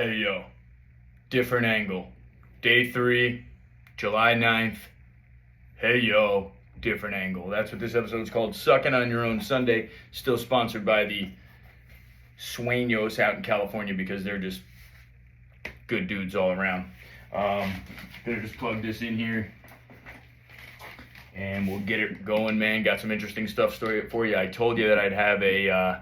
Hey yo, different angle. Day 3, July 9th. Hey yo, different angle. That's what this episode is called. Sucking on Your Own Sunday. Still sponsored by the Sueños out in California because they're just good dudes all around. Gonna just plug this in here and we'll get it going, man. Got some interesting stuff for you. I told you that I'd have a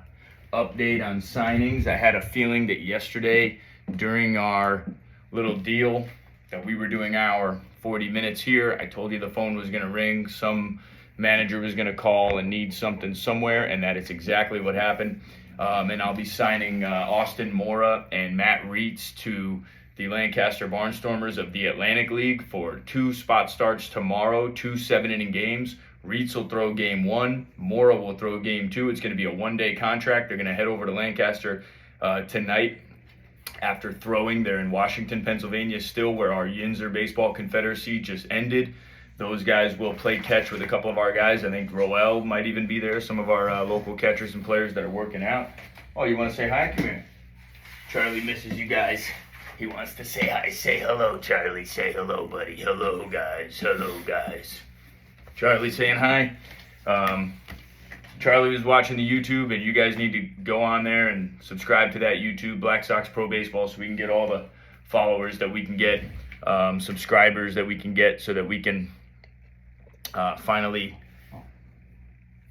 update on signings. I had a feeling that yesterday during our little deal that we were doing our 40 minutes here, I told you the phone was going to ring, some manager was going to call and need something somewhere, and that is exactly what happened. And I'll be signing Austin Mora and Matt Reitz to the Lancaster Barnstormers of the Atlantic League for 2 spot starts tomorrow, 2 7-inning games. Reitz will throw game 1, Mora will throw game 2. It's going to be a one-day contract. They're going to head over to Lancaster tonight after throwing. They're in Washington, Pennsylvania still, where our Yinzer Baseball Confederacy just ended. Those guys will play catch with a couple of our guys. I think Roel might even be there, some of our local catchers and players that are working out. Oh, you want to say hi? Come here. Charlie misses you guys. He wants to say hi. Say hello, Charlie. Say hello, buddy. Hello, guys. Hello, guys. Charlie saying hi. Charlie was watching the YouTube, and you guys need to go on there and subscribe to that YouTube, Black Sox Pro Baseball, so we can get all the followers that we can get, subscribers that we can get, so that we can finally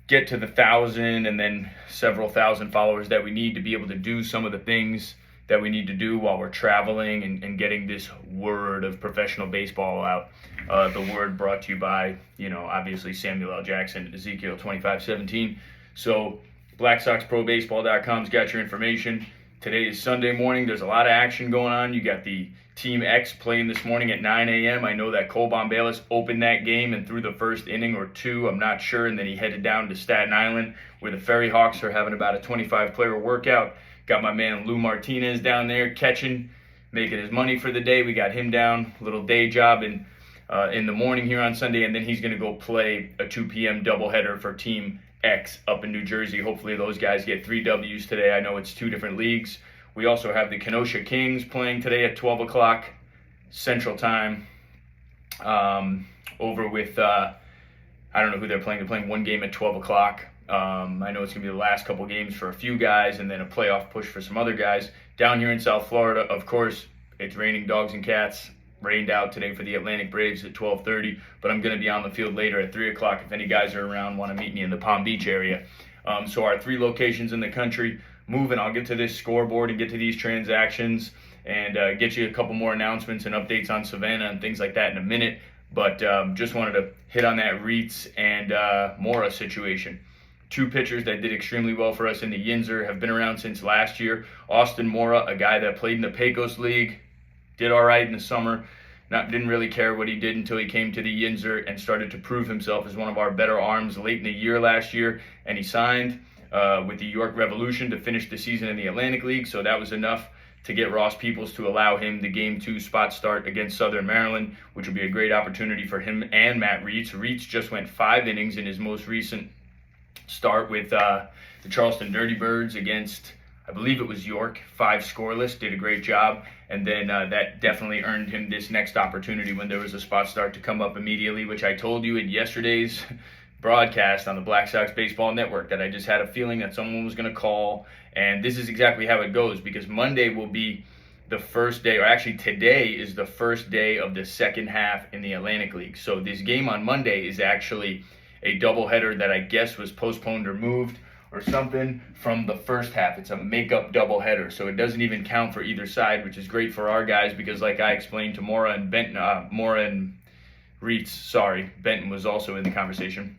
get to the 1,000 and then several thousand followers that we need to be able to do some of the things that we need to do while we're traveling and getting this word of professional baseball out. The word brought to you by, obviously Samuel L. Jackson, Ezekiel 25:17. So BlackSoxProBaseball.com's got your information. Today is Sunday morning. There's a lot of action going on. You got the Team X playing this morning at 9 a.m. I know that Cole Bombalis opened that game and threw the first inning or 2, I'm not sure, and then he headed down to Staten Island where the Ferry Hawks are having about a 25-player workout. Got my man Lou Martinez down there catching, making his money for the day. We got him down, little day job in the morning here on Sunday, and then he's going to go play a 2 p.m. doubleheader for Team X up in New Jersey. Hopefully those guys get 3 W's today. I know it's 2 different leagues. We also have the Kenosha Kings playing today at 12 o'clock Central Time over with, I don't know who they're playing. They're playing one game at 12 o'clock. I know it's going to be the last couple games for a few guys and then a playoff push for some other guys. Down here in South Florida, of course, it's raining dogs and cats. Rained out today for the Atlantic Braves at 12:30, but I'm going to be on the field later at 3 o'clock if any guys are around, want to meet me in the Palm Beach area. So our 3 locations in the country moving. I'll get to this scoreboard and get to these transactions and get you a couple more announcements and updates on Savannah and things like that in a minute. But just wanted to hit on that Reitz and Mora situation. 2 pitchers that did extremely well for us in the Yinzer have been around since last year. Austin Mora, a guy that played in the Pecos League, did all right in the summer. Didn't really care what he did until he came to the Yinzer and started to prove himself as one of our better arms late in the year last year. And he signed with the York Revolution to finish the season in the Atlantic League. So that was enough to get Ross Peoples to allow him the Game 2 spot start against Southern Maryland, which will be a great opportunity for him and Matt Reitz. Reitz just went 5 innings in his most recent start with the Charleston Dirty Birds against, I believe it was York, 5 scoreless, did a great job. And then that definitely earned him this next opportunity when there was a spot start to come up immediately, which I told you in yesterday's broadcast on the Black Sox Baseball Network that I just had a feeling that someone was going to call. And this is exactly how it goes, because Monday will be the first day, or actually today is the first day of the second half in the Atlantic League. So this game on Monday is actually a doubleheader that I guess was postponed or moved or something from the first half. It's a makeup doubleheader, so it doesn't even count for either side, which is great for our guys because, like I explained to Mora and Reitz, sorry, Benton was also in the conversation.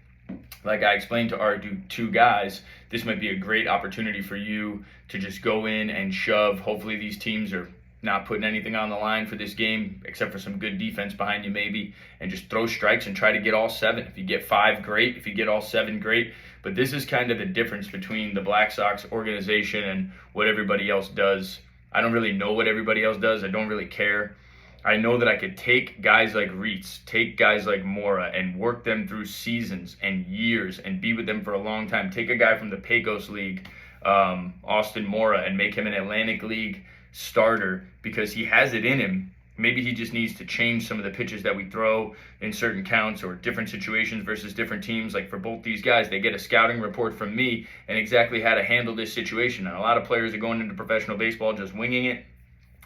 Like I explained to our 2 guys, this might be a great opportunity for you to just go in and shove. Hopefully these teams are not putting anything on the line for this game except for some good defense behind you maybe, and just throw strikes and try to get all 7. If you get 5, great. If you get all 7, great. But this is kind of the difference between the Black Sox organization and what everybody else does. I don't really know what everybody else does. I don't really care. I know that I could take guys like Reitz, take guys like Mora, and work them through seasons and years and be with them for a long time. Take a guy from the Pecos League, Austin Mora, and make him an Atlantic League starter because he has it in him. Maybe he just needs to change some of the pitches that we throw in certain counts or different situations versus different teams. Like for both these guys, they get a scouting report from me and exactly how to handle this situation. And a lot of players are going into professional baseball just winging it.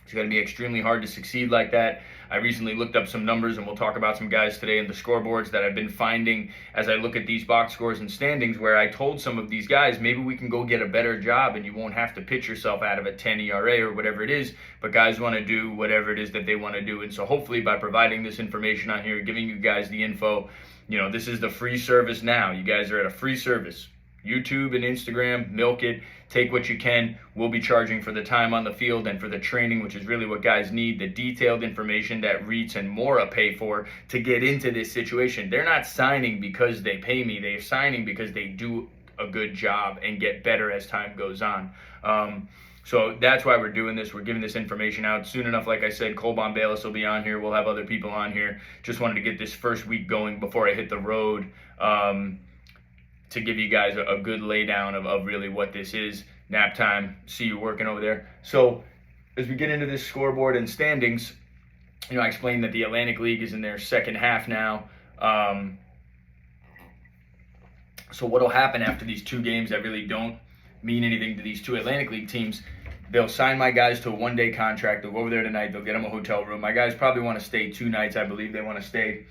It's going to be extremely hard to succeed like that. I recently looked up some numbers, and we'll talk about some guys today in the scoreboards that I've been finding as I look at these box scores and standings, where I told some of these guys, maybe we can go get a better job and you won't have to pitch yourself out of a 10 ERA or whatever it is, but guys want to do whatever it is that they want to do. And so hopefully by providing this information on here, giving you guys the info, this is the free service now. You guys are at a free service. YouTube and Instagram, milk it, take what you can. We'll be charging for the time on the field and for the training, which is really what guys need, the detailed information that Reitz and Mora pay for to get into this situation. They're not signing because they pay me. They're signing because they do a good job and get better as time goes on. So that's why we're doing this. We're giving this information out soon enough. Like I said, Colbon Bayless will be on here. We'll have other people on here. Just wanted to get this first week going before I hit the road. To give you guys a good laydown of really what this is. Nap time. See you working over there. So as we get into this scoreboard and standings, I explained that the Atlantic League is in their second half now. So what will happen after these two games that really don't mean anything to these two Atlantic League teams, they'll sign my guys to a one-day contract. They'll go over there tonight. They'll get them a hotel room. My guys probably want to stay 2 nights. I believe they want to stay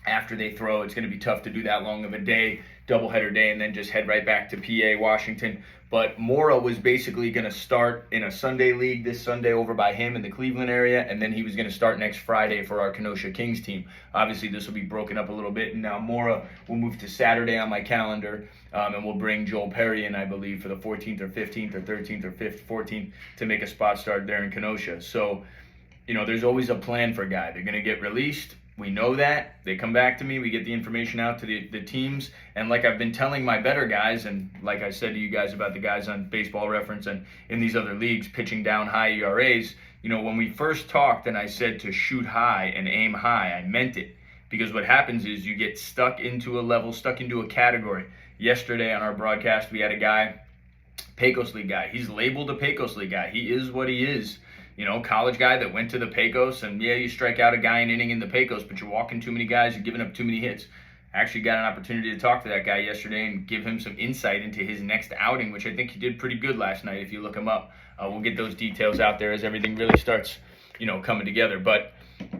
after they throw. It's going to be tough to do that long of a day, doubleheader day, and then just head right back to PA, Washington. But Mora was basically going to start in a Sunday league this Sunday over by him in the Cleveland area, and then he was going to start next Friday for our Kenosha Kings team. Obviously, this will be broken up a little bit, and now Mora will move to Saturday on my calendar, and we'll bring Joel Perry in, I believe, for the 14th or 15th or 13th or 5th, 14th to make a spot start there in Kenosha. So, there's always a plan for a guy. They're going to get released. We know that. They come back to me. We get the information out to the teams. And like I've been telling my better guys, and like I said to you guys about the guys on Baseball Reference and in these other leagues pitching down high ERAs, when we first talked and I said to shoot high and aim high, I meant it. Because what happens is you get stuck into a level, stuck into a category. Yesterday on our broadcast, we had a guy, Pecos League guy. He's labeled a Pecos League guy. He is what he is. College guy that went to the Pecos, and yeah, you strike out a guy an inning in the Pecos, but you're walking too many guys, you're giving up too many hits. I actually got an opportunity to talk to that guy yesterday and give him some insight into his next outing, which I think he did pretty good last night if you look him up. We'll get those details out there as everything really starts, coming together. But,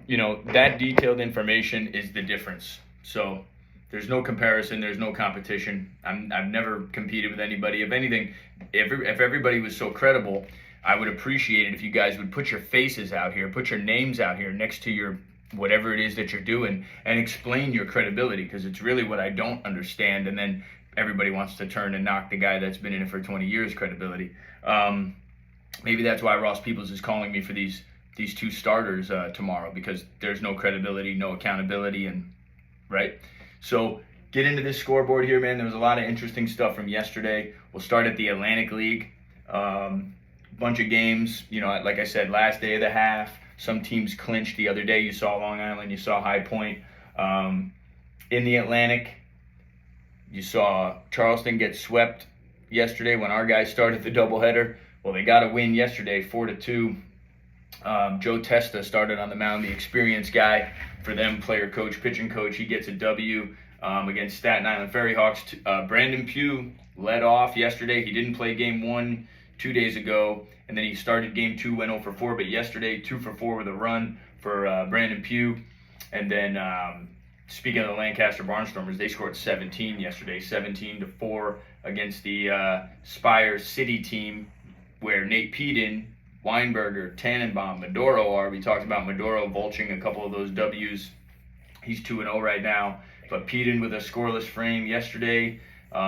that detailed information is the difference. So there's no comparison, there's no competition. I've never competed with anybody. If anything, if everybody was so credible, I would appreciate it if you guys would put your faces out here, put your names out here next to your whatever it is that you're doing and explain your credibility, because it's really what I don't understand. And then everybody wants to turn and knock the guy that's been in it for 20 years credibility. Maybe that's why Ross Peoples is calling me for these 2 starters tomorrow, because there's no credibility, no accountability, and right? So get into this scoreboard here, man. There was a lot of interesting stuff from yesterday. We'll start at the Atlantic League. Bunch of games, like I said, last day of the half. Some teams clinched the other day. You saw Long Island, you saw High Point. In the Atlantic, you saw Charleston get swept yesterday when our guys started the doubleheader. Well, they got a win yesterday, 4-2. Joe Testa started on the mound, the experienced guy for them, player coach, pitching coach. He gets a W against Staten Island Ferry Hawks. Brandon Pugh led off yesterday. He didn't play game 1 2 days ago, and then he started game 2, went 0 for 4, but yesterday 2 for 4 with a run for Brandon Pugh. And then speaking of the Lancaster Barnstormers, they scored 17 yesterday, 17-4 against the Spire City team, where Nate Peden, Weinberger, Tannenbaum, Maduro are. We talked about Maduro vulturing a couple of those W's. He's 2-0 right now, but Peden with a scoreless frame yesterday.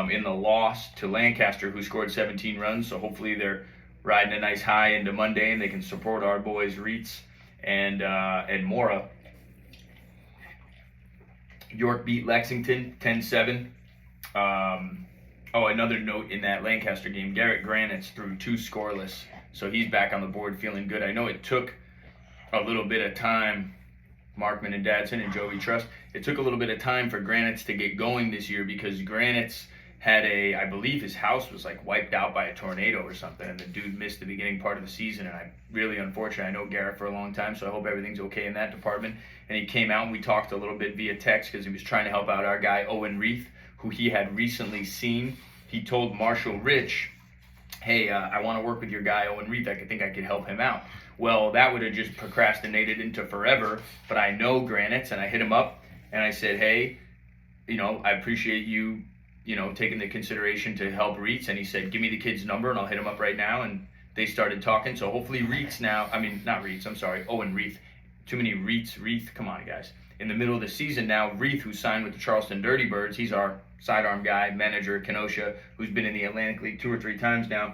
In the loss to Lancaster, who scored 17 runs. So hopefully they're riding a nice high into Monday and they can support our boys Reitz and Mora. York beat Lexington 10-7. Another note in that Lancaster game, Garrett Granitz threw 2 scoreless. So he's back on the board feeling good. I know it took a little bit of time, Markman and Dadson and Joey Trust. It took a little bit of time for Granitz to get going this year, because Granitz I believe his house was like wiped out by a tornado or something, and the dude missed the beginning part of the season. And I really unfortunate. I know Garrett for a long time, so I hope everything's okay in that department. And he came out and we talked a little bit via text because he was trying to help out our guy Owen Reith, who he had recently seen. He told Marshall Rich, hey, I want to work with your guy Owen Reith. I think I could help him out. Well, that would have just procrastinated into forever. But I know Granite's, and I hit him up and I said, hey, I appreciate you taking the consideration to help Reitz. And he said, give me the kid's number and I'll hit him up right now. And they started talking. So hopefully Reitz now, not Reitz, I'm sorry, Owen Reith. Too many Reith, come on, guys. In the middle of the season now, Reith, who signed with the Charleston Dirty Birds, he's our sidearm guy, manager at Kenosha, who's been in the Atlantic League 2 or 3 times now.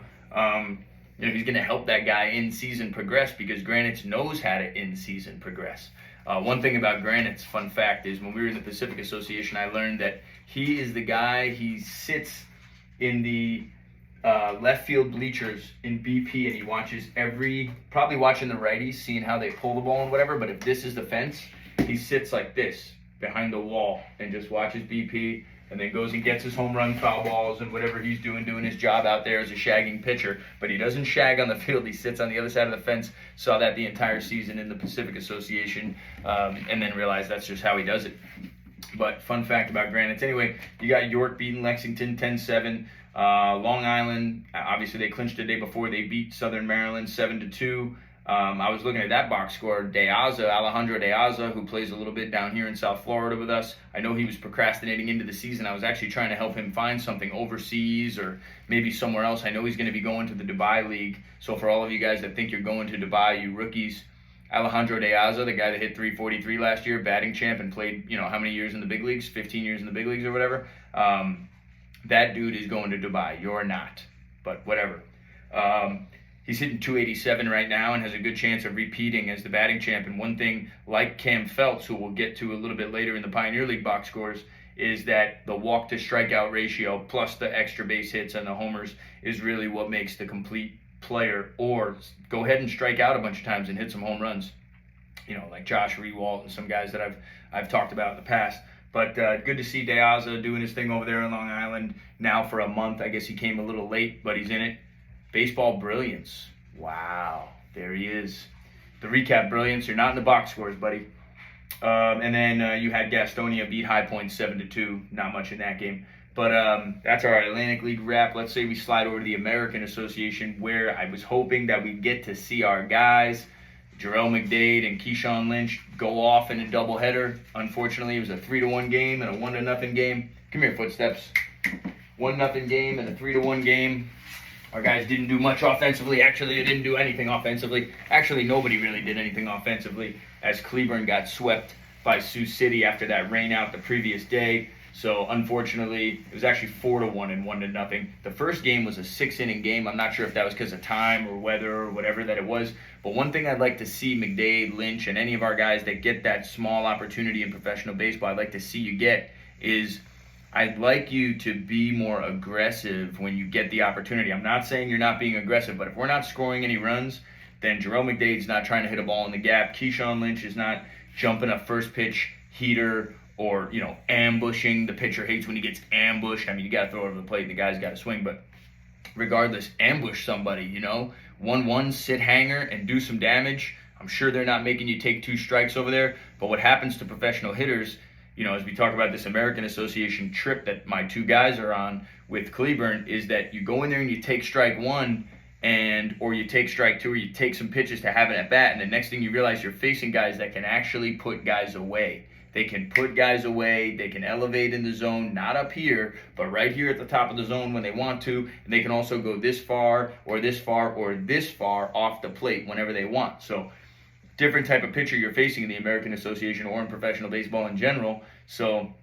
He's going to help that guy in season progress because Granite's knows how to in season progress. One thing about Granite's fun fact is when we were in the Pacific Association, I learned that he is the guy, he sits in the left field bleachers in BP and he watches probably watching the righties, seeing how they pull the ball and whatever, but if this is the fence, he sits like this behind the wall and just watches BP and then goes and gets his home run, foul balls, and whatever he's doing his job out there as a shagging pitcher. But he doesn't shag on the field. He sits on the other side of the fence. Saw that the entire season in the Pacific Association, and then realized that's just how he does it. But fun fact about Granite. Anyway, you got York beating Lexington 10-7. Long Island, obviously they clinched the day before. They beat Southern Maryland 7-2. I was looking at that box score. Alejandro De Aza, who plays a little bit down here in South Florida with us. I know he was procrastinating into the season. I was actually trying to help him find something overseas or maybe somewhere else. I know he's going to be going to the Dubai League. So for all of you guys that think you're going to Dubai, you rookies, Alejandro De Aza, the guy that hit 343 last year, batting champ, and played, how many years in the big leagues? 15 years in the big leagues or whatever. That dude is going to Dubai. You're not, but whatever. He's hitting 287 right now and has a good chance of repeating as the batting champ. And one thing, like Cam Feltz, who we'll get to a little bit later in the Pioneer League box scores, is that the walk to strikeout ratio plus the extra base hits and the homers is really what makes the complete player. Or go ahead and strike out a bunch of times and hit some home runs, like Josh Rewalt and some guys that I've talked about in the past. But good to see De Aza doing his thing over there in Long Island now for a month. I guess he came a little late, but he's in it. Baseball brilliance. Wow, there he is. The recap brilliance. You're not in the box scores, buddy. And then you had Gastonia beat High Point 7-2. Not much in that game. But that's our Atlantic League wrap. Let's say we slide over to the American Association, where I was hoping that we'd get to see our guys, Jarrell McDade and Keyshawn Lynch, go off in a doubleheader. Unfortunately, it was a 3-1 game and a 1-0 game. Come here, Footsteps. 1-0 game and a 3-1 game. Our guys didn't do much offensively. Actually, they didn't do anything offensively. Actually, nobody really did anything offensively as Cleburne got swept by Sioux City after that rain out the previous day. So, unfortunately, it was actually 4-1 and 1-0. The first game was a 6-inning game. I'm not sure if that was because of time or weather or whatever that it was. But one thing I'd like to see McDade, Lynch, and any of our guys that get that small opportunity in professional baseball, I'd like to see you get is I'd like you to be more aggressive when you get the opportunity. I'm not saying you're not being aggressive, but if we're not scoring any runs, then Jerome McDade's not trying to hit a ball in the gap. Keyshawn Lynch is not jumping a first pitch heater or, ambushing. The pitcher hates when he gets ambushed. You got to throw it over the plate and the guy's got to swing. But regardless, ambush somebody, 1-1, sit hanger and do some damage. I'm sure they're not making you take 2 strikes over there. But what happens to professional hitters, as we talk about this American Association trip that my 2 guys are on with Cleburne, is that you go in there and you take strike 1 or you take strike 2 or you take some pitches to have it at bat, and the next thing you realize you're facing guys that can actually put guys away. They can put guys away. They can elevate in the zone, not up here, but right here at the top of the zone when they want to, and they can also go this far or this far or this far off the plate whenever they want. So different type of pitcher you're facing in the American Association or in professional baseball in general. So,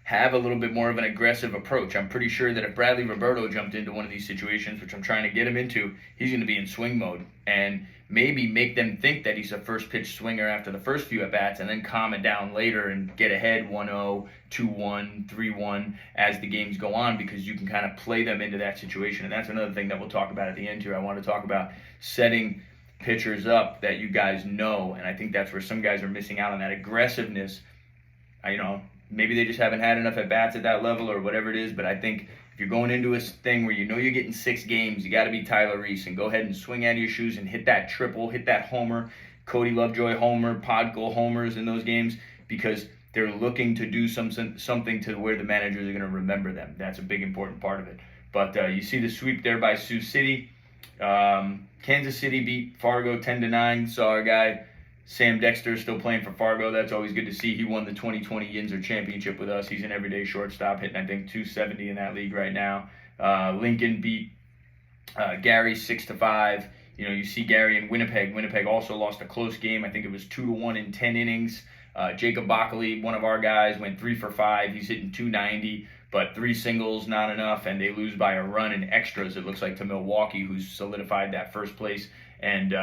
have a little bit more of an aggressive approach. I'm pretty sure that if Bradley Roberto jumped into one of these situations, which I'm trying to get him into, he's going to be in swing mode and maybe make them think that he's a first pitch swinger after the first few at-bats and then calm it down later and get ahead 1-0, 2-1, 3-1 as the games go on, because you can kind of play them into that situation. And that's another thing that we'll talk about at the end here. I want to talk about setting pitchers up that you guys know, and I think that's where some guys are missing out on that aggressiveness. maybe they just haven't had enough at bats at that level or whatever it is. But I think if you're going into a thing where you know you're getting 6 games, you got to be Tyler Reese and go ahead and swing out of your shoes and hit that triple, hit that homer, Cody Lovejoy homer, Podkul homers in those games, because they're looking to do something to where the managers are going to remember them. That's a big important part of it. But you see the sweep there by Sioux City. Kansas City beat Fargo 10-9. Saw our guy Sam Dexter still playing for Fargo. That's always good to see. He won the 2020 Yinzer championship with us. He's an everyday shortstop, hitting I think 270 in that league right now. Lincoln beat Gary 6-5. You know, you see Gary in Winnipeg. Winnipeg also lost a close game. I think it was 2-1 in 10 innings. Jacob Bockley, one of our guys, went 3 for 5. He's hitting 290, but 3 singles not enough, and they lose by a run in extras, it looks like, to Milwaukee, who's solidified that first place and,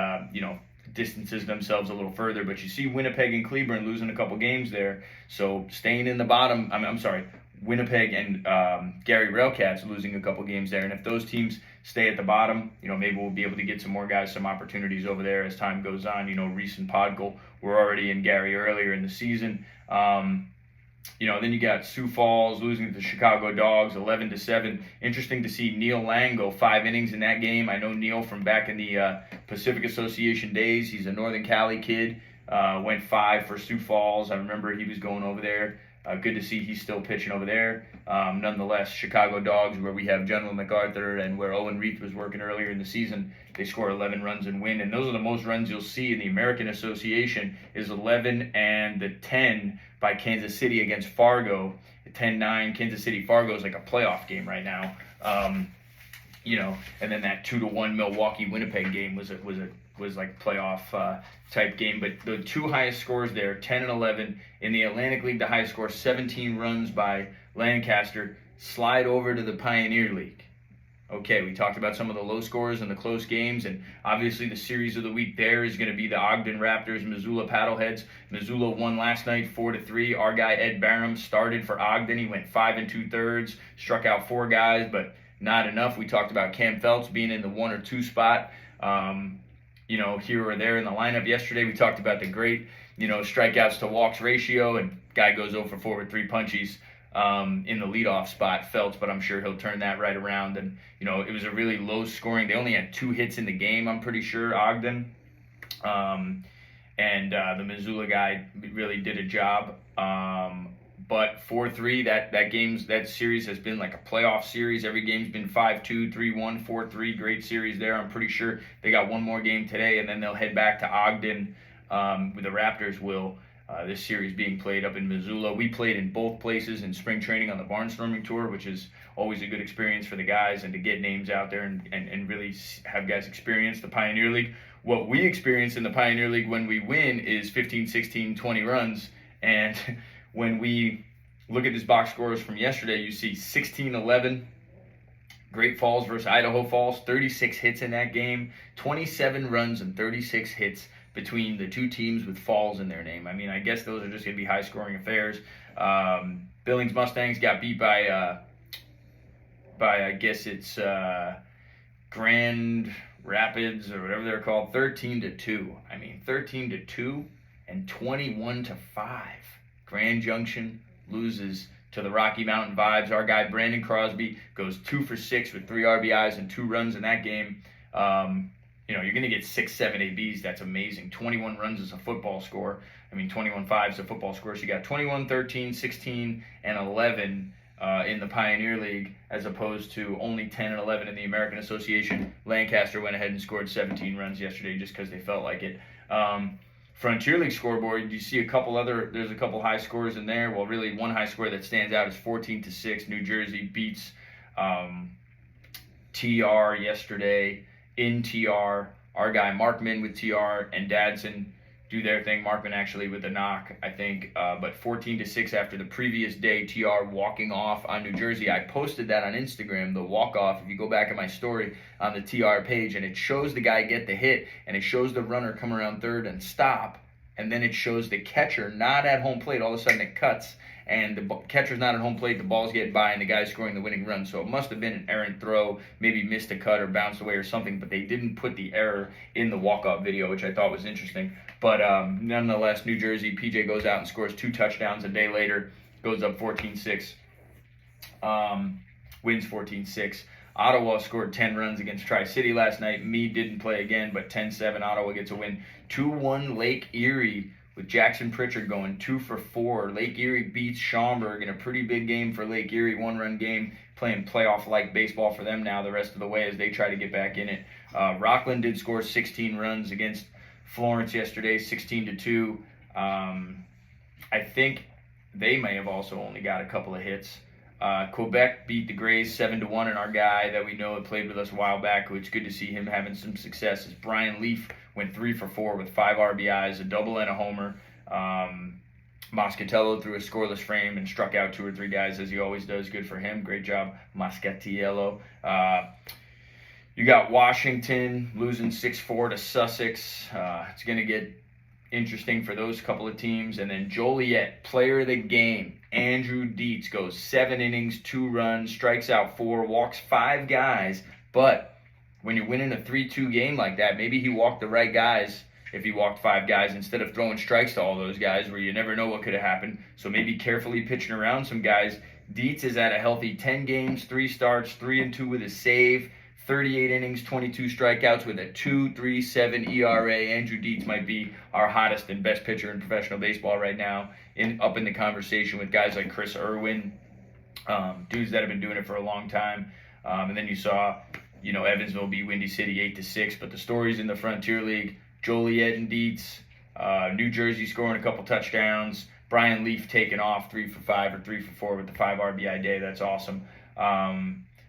distances themselves a little further. But you see Winnipeg and Cleburne losing a couple games there, so staying in the bottom. Winnipeg and Gary Railcats losing a couple games there. And if those teams stay at the bottom, maybe we'll be able to get some more guys some opportunities over there as time goes on. Reese and Podkul were already in Gary earlier in the season. Then you got Sioux Falls losing to the Chicago Dogs 11-7. Interesting to see Neil Lang go 5 innings in that game. I know Neil from back in the Pacific Association days. He's a Northern Cali kid. Went 5 for Sioux Falls. I remember he was going over there. Good to see he's still pitching over there. Nonetheless, Chicago Dogs, where we have General MacArthur and where Owen Reith was working earlier in the season, they score 11 runs and win. And those are the most runs you'll see in the American Association, is 11 and the 10 by Kansas City against Fargo. 10-9, Kansas City Fargo is like a playoff game right now. And then that 2-1 Milwaukee Winnipeg game was like playoff type game. But the 2 highest scores there, 10 and 11 in the Atlantic League. The highest score, 17 runs by Lancaster, slide over to the Pioneer League. Okay, we talked about some of the low scores and the close games, and obviously the series of the week there is going to be the Ogden Raptors, Missoula Paddleheads. Missoula won last night 4-3. Our guy Ed Barham started for Ogden. He went 5 2/3, struck out 4 guys, but not enough. We talked about Cam Phelps being in the 1 or 2 spot, here or there in the lineup. Yesterday we talked about the great, strikeouts to walks ratio, and guy goes 0 for 4 with 3 punchies in the leadoff spot, Phelps, but I'm sure he'll turn that right around. And, it was a really low scoring. They only had 2 hits in the game, I'm pretty sure, Ogden. The Missoula guy really did a job. But 4-3, that series has been like a playoff series. Every game's been 5-2, 3-1, 4-3. Great series there. I'm pretty sure they got one more game today, and then they'll head back to Ogden. With the Raptors will. This series being played up in Missoula. We played in both places in spring training on the Barnstorming Tour, which is always a good experience for the guys, and to get names out there and really have guys experience the Pioneer League. What we experience in the Pioneer League when we win is 15, 16, 20 runs. And when we look at this box scores from yesterday, you see 16-11. Great Falls versus Idaho Falls, 36 hits in that game, 27 runs and 36 hits between the 2 teams with Falls in their name. I mean, I guess those are just going to be high-scoring affairs. Billings Mustangs got beat by I guess it's Grand Rapids or whatever they're called, 13-2. I mean, 13-2 and 21-5. Grand Junction loses to the Rocky Mountain Vibes. Our guy Brandon Crosby goes 2 for 6 with 3 RBIs and 2 runs in that game. You're going to get 6, 7 ABs. That's amazing. 21 runs is a football score. 21-5 is a football score. So you got 21, 13, 16, and 11 in the Pioneer League, as opposed to only 10 and 11 in the American Association. Lancaster went ahead and scored 17 runs yesterday just because they felt like it. Frontier League scoreboard, you see there's a couple high scores in there. Well, really one high score that stands out is 14-6. New Jersey beats TR yesterday in TR. Our guy Markman with TR and Dadson do their thing. Markman actually with a knock, I think. But 14-6 after the previous day, TR walking off on New Jersey. I posted that on Instagram, the walk-off. If you go back in my story on the TR page, and it shows the guy get the hit, and it shows the runner come around third and stop, and then it shows the catcher not at home plate. All of a sudden it cuts, and the catcher's not at home plate, the ball's getting by, and the guy's scoring the winning run. So it must have been an errant throw, maybe missed a cut or bounced away or something, but they didn't put the error in the walk-off video, which I thought was interesting. But nonetheless, New Jersey, PJ goes out and scores 2 touchdowns a day later. goes up 14-6, wins 14-6. Ottawa scored 10 runs against Tri-City last night. Meade didn't play again, but 10-7, Ottawa gets a win. 2-1 Lake Erie with Jackson Pritchard going 2-for-4. Lake Erie beats Schaumburg in a pretty big game for Lake Erie, one-run game, playing playoff-like baseball for them now the rest of the way as they try to get back in it. Rockland did score 16 runs against Florence yesterday, 16-2. I think they may have also only got a couple of hits. Quebec beat the Grays 7-1, and our guy that we know had played with us a while back, who it's good to see him having some success, is Brian Leaf, went 3-for-4 with 5 RBIs, a double and a homer. Moscatello threw a scoreless frame and struck out 2 or 3 guys, as he always does. Good for him. Great job, Moscatello. You got Washington losing 6-4 to Sussex. It's going to get interesting for those couple of teams. And then Joliet, player of the game, Andrew Dietz, goes 7 innings, 2 runs, strikes out 4, walks 5 guys. But when you're winning a 3-2 game like that, maybe he walked the right guys if he walked 5 guys instead of throwing strikes to all those guys where you never know what could have happened. So maybe carefully pitching around some guys. Dietz is at a healthy 10 games, 3 starts, 3-2 with a save, 38 innings, 22 strikeouts with a 2.37 ERA. Andrew Dietz might be our hottest and best pitcher in professional baseball right now, up in the conversation with guys like Chris Irwin, dudes that have been doing it for a long time. And then you saw, Evansville beat Windy City 8-6. But the stories in the Frontier League: Joliet and Dietz, New Jersey scoring a couple touchdowns, Brian Leaf taking off 3-for-5 or 3-for-4 with the 5 RBI day. That's awesome.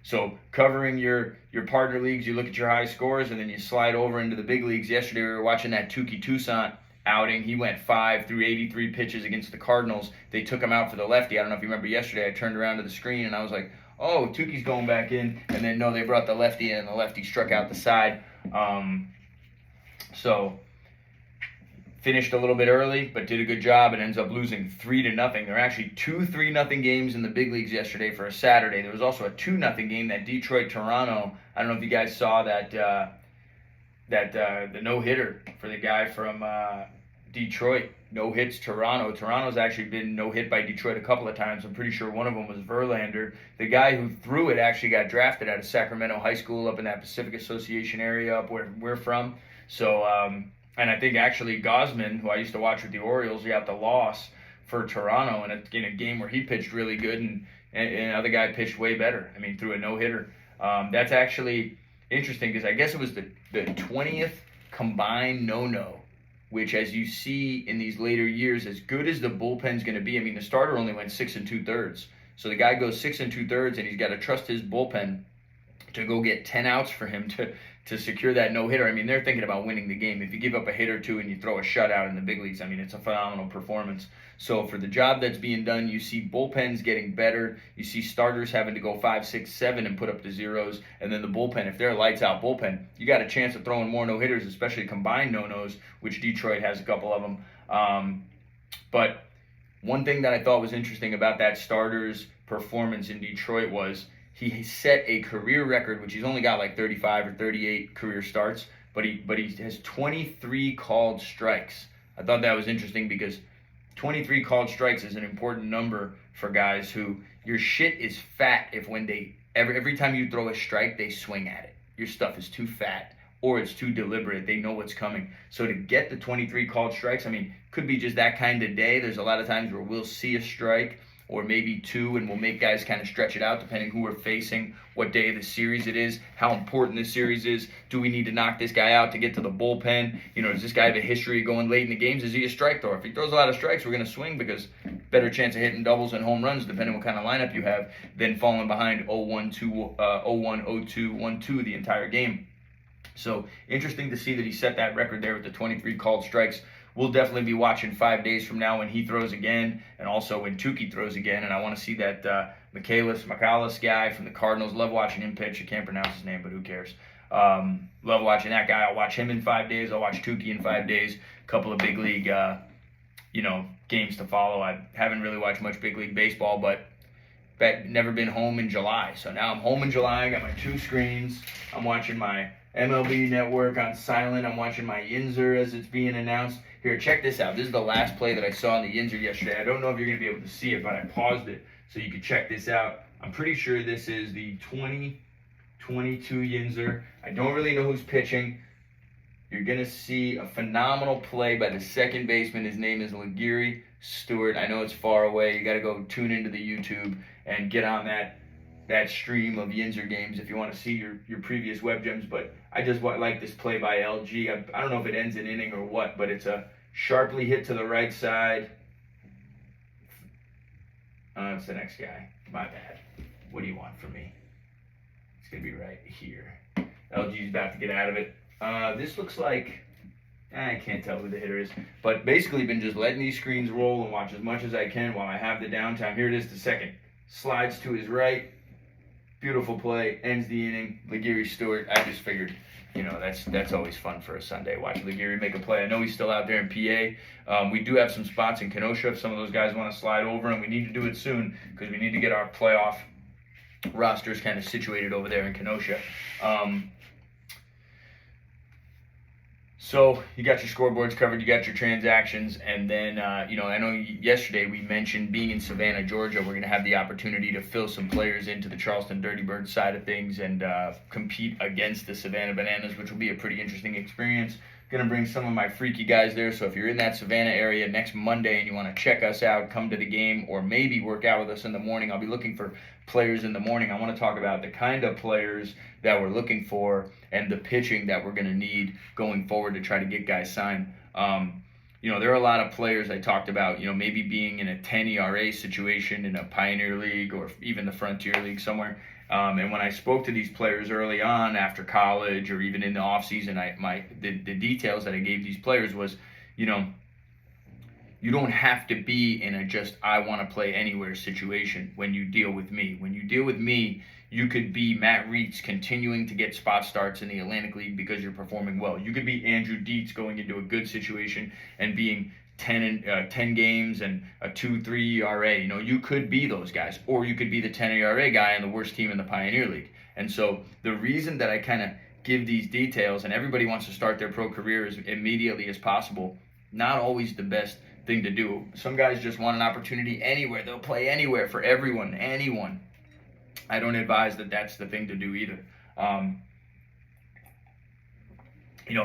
So covering your partner leagues, you look at your high scores, and then you slide over into the big leagues. Yesterday we were watching that Tukey Toussaint outing. He went 5 through 83 pitches against the Cardinals. They took him out for the lefty. I don't know if you remember yesterday, I turned around to the screen and I was like, oh, Tukey's going back in. And then no, they brought the lefty in, and the lefty struck out the side. So finished a little bit early, but did a good job and ends up losing 3-0. There were actually 2 3-0 games in the big leagues yesterday for a Saturday. There was also a 2-0 game, that Detroit-Toronto. I don't know if you guys saw that the no-hitter for the guy from Detroit. No hits Toronto. Toronto's actually been no-hit by Detroit a couple of times. I'm pretty sure one of them was Verlander. The guy who threw it actually got drafted out of Sacramento High School up in that Pacific Association area up where we're from. So, and I think actually Gosman, who I used to watch with the Orioles, he got the loss for Toronto in a game where he pitched really good, and another guy pitched way better. I mean, threw a no-hitter. That's actually interesting because I guess it was the 20th combined no-no, which, as you see in these later years, as good as the bullpen's going to be, I mean, the starter only went 6 2/3. So the guy goes 6 2/3, and he's got to trust his bullpen to go get 10 outs for him to secure that no-hitter. I mean, they're thinking about winning the game. If you give up a hit or two and you throw a shutout in the big leagues, I mean, it's a phenomenal performance. So for the job that's being done, you see bullpens getting better. You see starters having to go 5, 6, 7 and put up the zeros. And then the bullpen, if they're a lights-out bullpen, you got a chance of throwing more no-hitters, especially combined no-nos, which Detroit has a couple of them. But one thing that I thought was interesting about that starter's performance in Detroit was he set a career record, which he's only got like 35 or 38 career starts, but he has 23 called strikes. I thought that was interesting because 23 called strikes is an important number for guys who, your shit is fat if when they every time you throw a strike, they swing at it. Your stuff is too fat or it's too deliberate. They know what's coming. So to get the 23 called strikes, I mean, could be just that kind of day. There's a lot of times where we'll see a strike or maybe 2, and we'll make guys kind of stretch it out depending who we're facing, what day of the series it is, how important the series is. Do we need to knock this guy out to get to the bullpen? Does this guy have a history of going late in the games? Is he a strike thrower? If he throws a lot of strikes, we're going to swing because better chance of hitting doubles and home runs, depending what kind of lineup you have, than falling behind 0-1, 0-2, 1-2 the entire game. So interesting to see that he set that record there with the 23 called strikes. We'll definitely be watching 5 days from now when he throws again, and also when Tukey throws again. And I want to see that Michaelis guy from the Cardinals. Love watching him pitch. I can't pronounce his name, but who cares? Love watching that guy. I'll watch him in 5 days. I'll watch Tukey in 5 days. A couple of big league, games to follow. I haven't really watched much big league baseball, but never been home in July. So now I'm home in July. I got my 2 screens. I'm watching my MLB Network on silent. I'm watching my Yinzer as it's being announced. Here, check this out. This is the last play that I saw in the Yinzer yesterday. I don't know if you're going to be able to see it, but I paused it so you could check this out. I'm pretty sure this is the 2022 Yinzer. I don't really know who's pitching. You're going to see a phenomenal play by the second baseman. His name is yinzer30. I know it's far away. You got to go tune into the YouTube and get on that stream of Yinzer games if you want to see your previous web gems. But I just like this play by LG. I don't know if it ends an inning or what, but it's a sharply hit to the right side. It's the next guy. My bad. What do you want from me? It's going to be right here. LG's about to get out of it. This looks like, I can't tell who the hitter is, but basically been just letting these screens roll and watch as much as I can while I have the downtime. Here it is, the second. Slides to his right. Beautiful play. Ends the inning. Stewart. I just figured, that's always fun for a Sunday. Watch Laguerre make a play. I know he's still out there in PA. We do have some spots in Kenosha if some of those guys want to slide over, and we need to do it soon because we need to get our playoff rosters kind of situated over there in Kenosha. So you got your scoreboards covered, you got your transactions, and then, I know yesterday we mentioned being in Savannah, Georgia, we're going to have the opportunity to fill some players into the Charleston Dirty Birds side of things and compete against the Savannah Bananas, which will be a pretty interesting experience. Going to bring some of my freaky guys there, so if you're in that Savannah area next Monday and you want to check us out, come to the game, or maybe work out with us in the morning. I'll be looking for players in the morning. I want to talk about the kind of players that we're looking for and the pitching that we're going to need going forward to try to get guys signed. There are a lot of players I talked about, maybe being in a 10 ERA situation in a Pioneer League or even the Frontier League somewhere. And when I spoke to these players early on after college or even in the offseason, the details that I gave these players was, you don't have to be in a just I want to play anywhere situation when you deal with me. When you deal with me, you could be Matt Reitz continuing to get spot starts in the Atlantic League because you're performing well. You could be Andrew Dietz going into a good situation and being 10 games and a 2-3 ERA. You could be those guys, or you could be the 10 ERA guy on the worst team in the Pioneer League. And so the reason that I kind of give these details, and everybody wants to start their pro career as immediately as possible, not always the best thing to do. Some guys just want an opportunity anywhere. They'll play anywhere for everyone, anyone. I don't advise that that's the thing to do either. A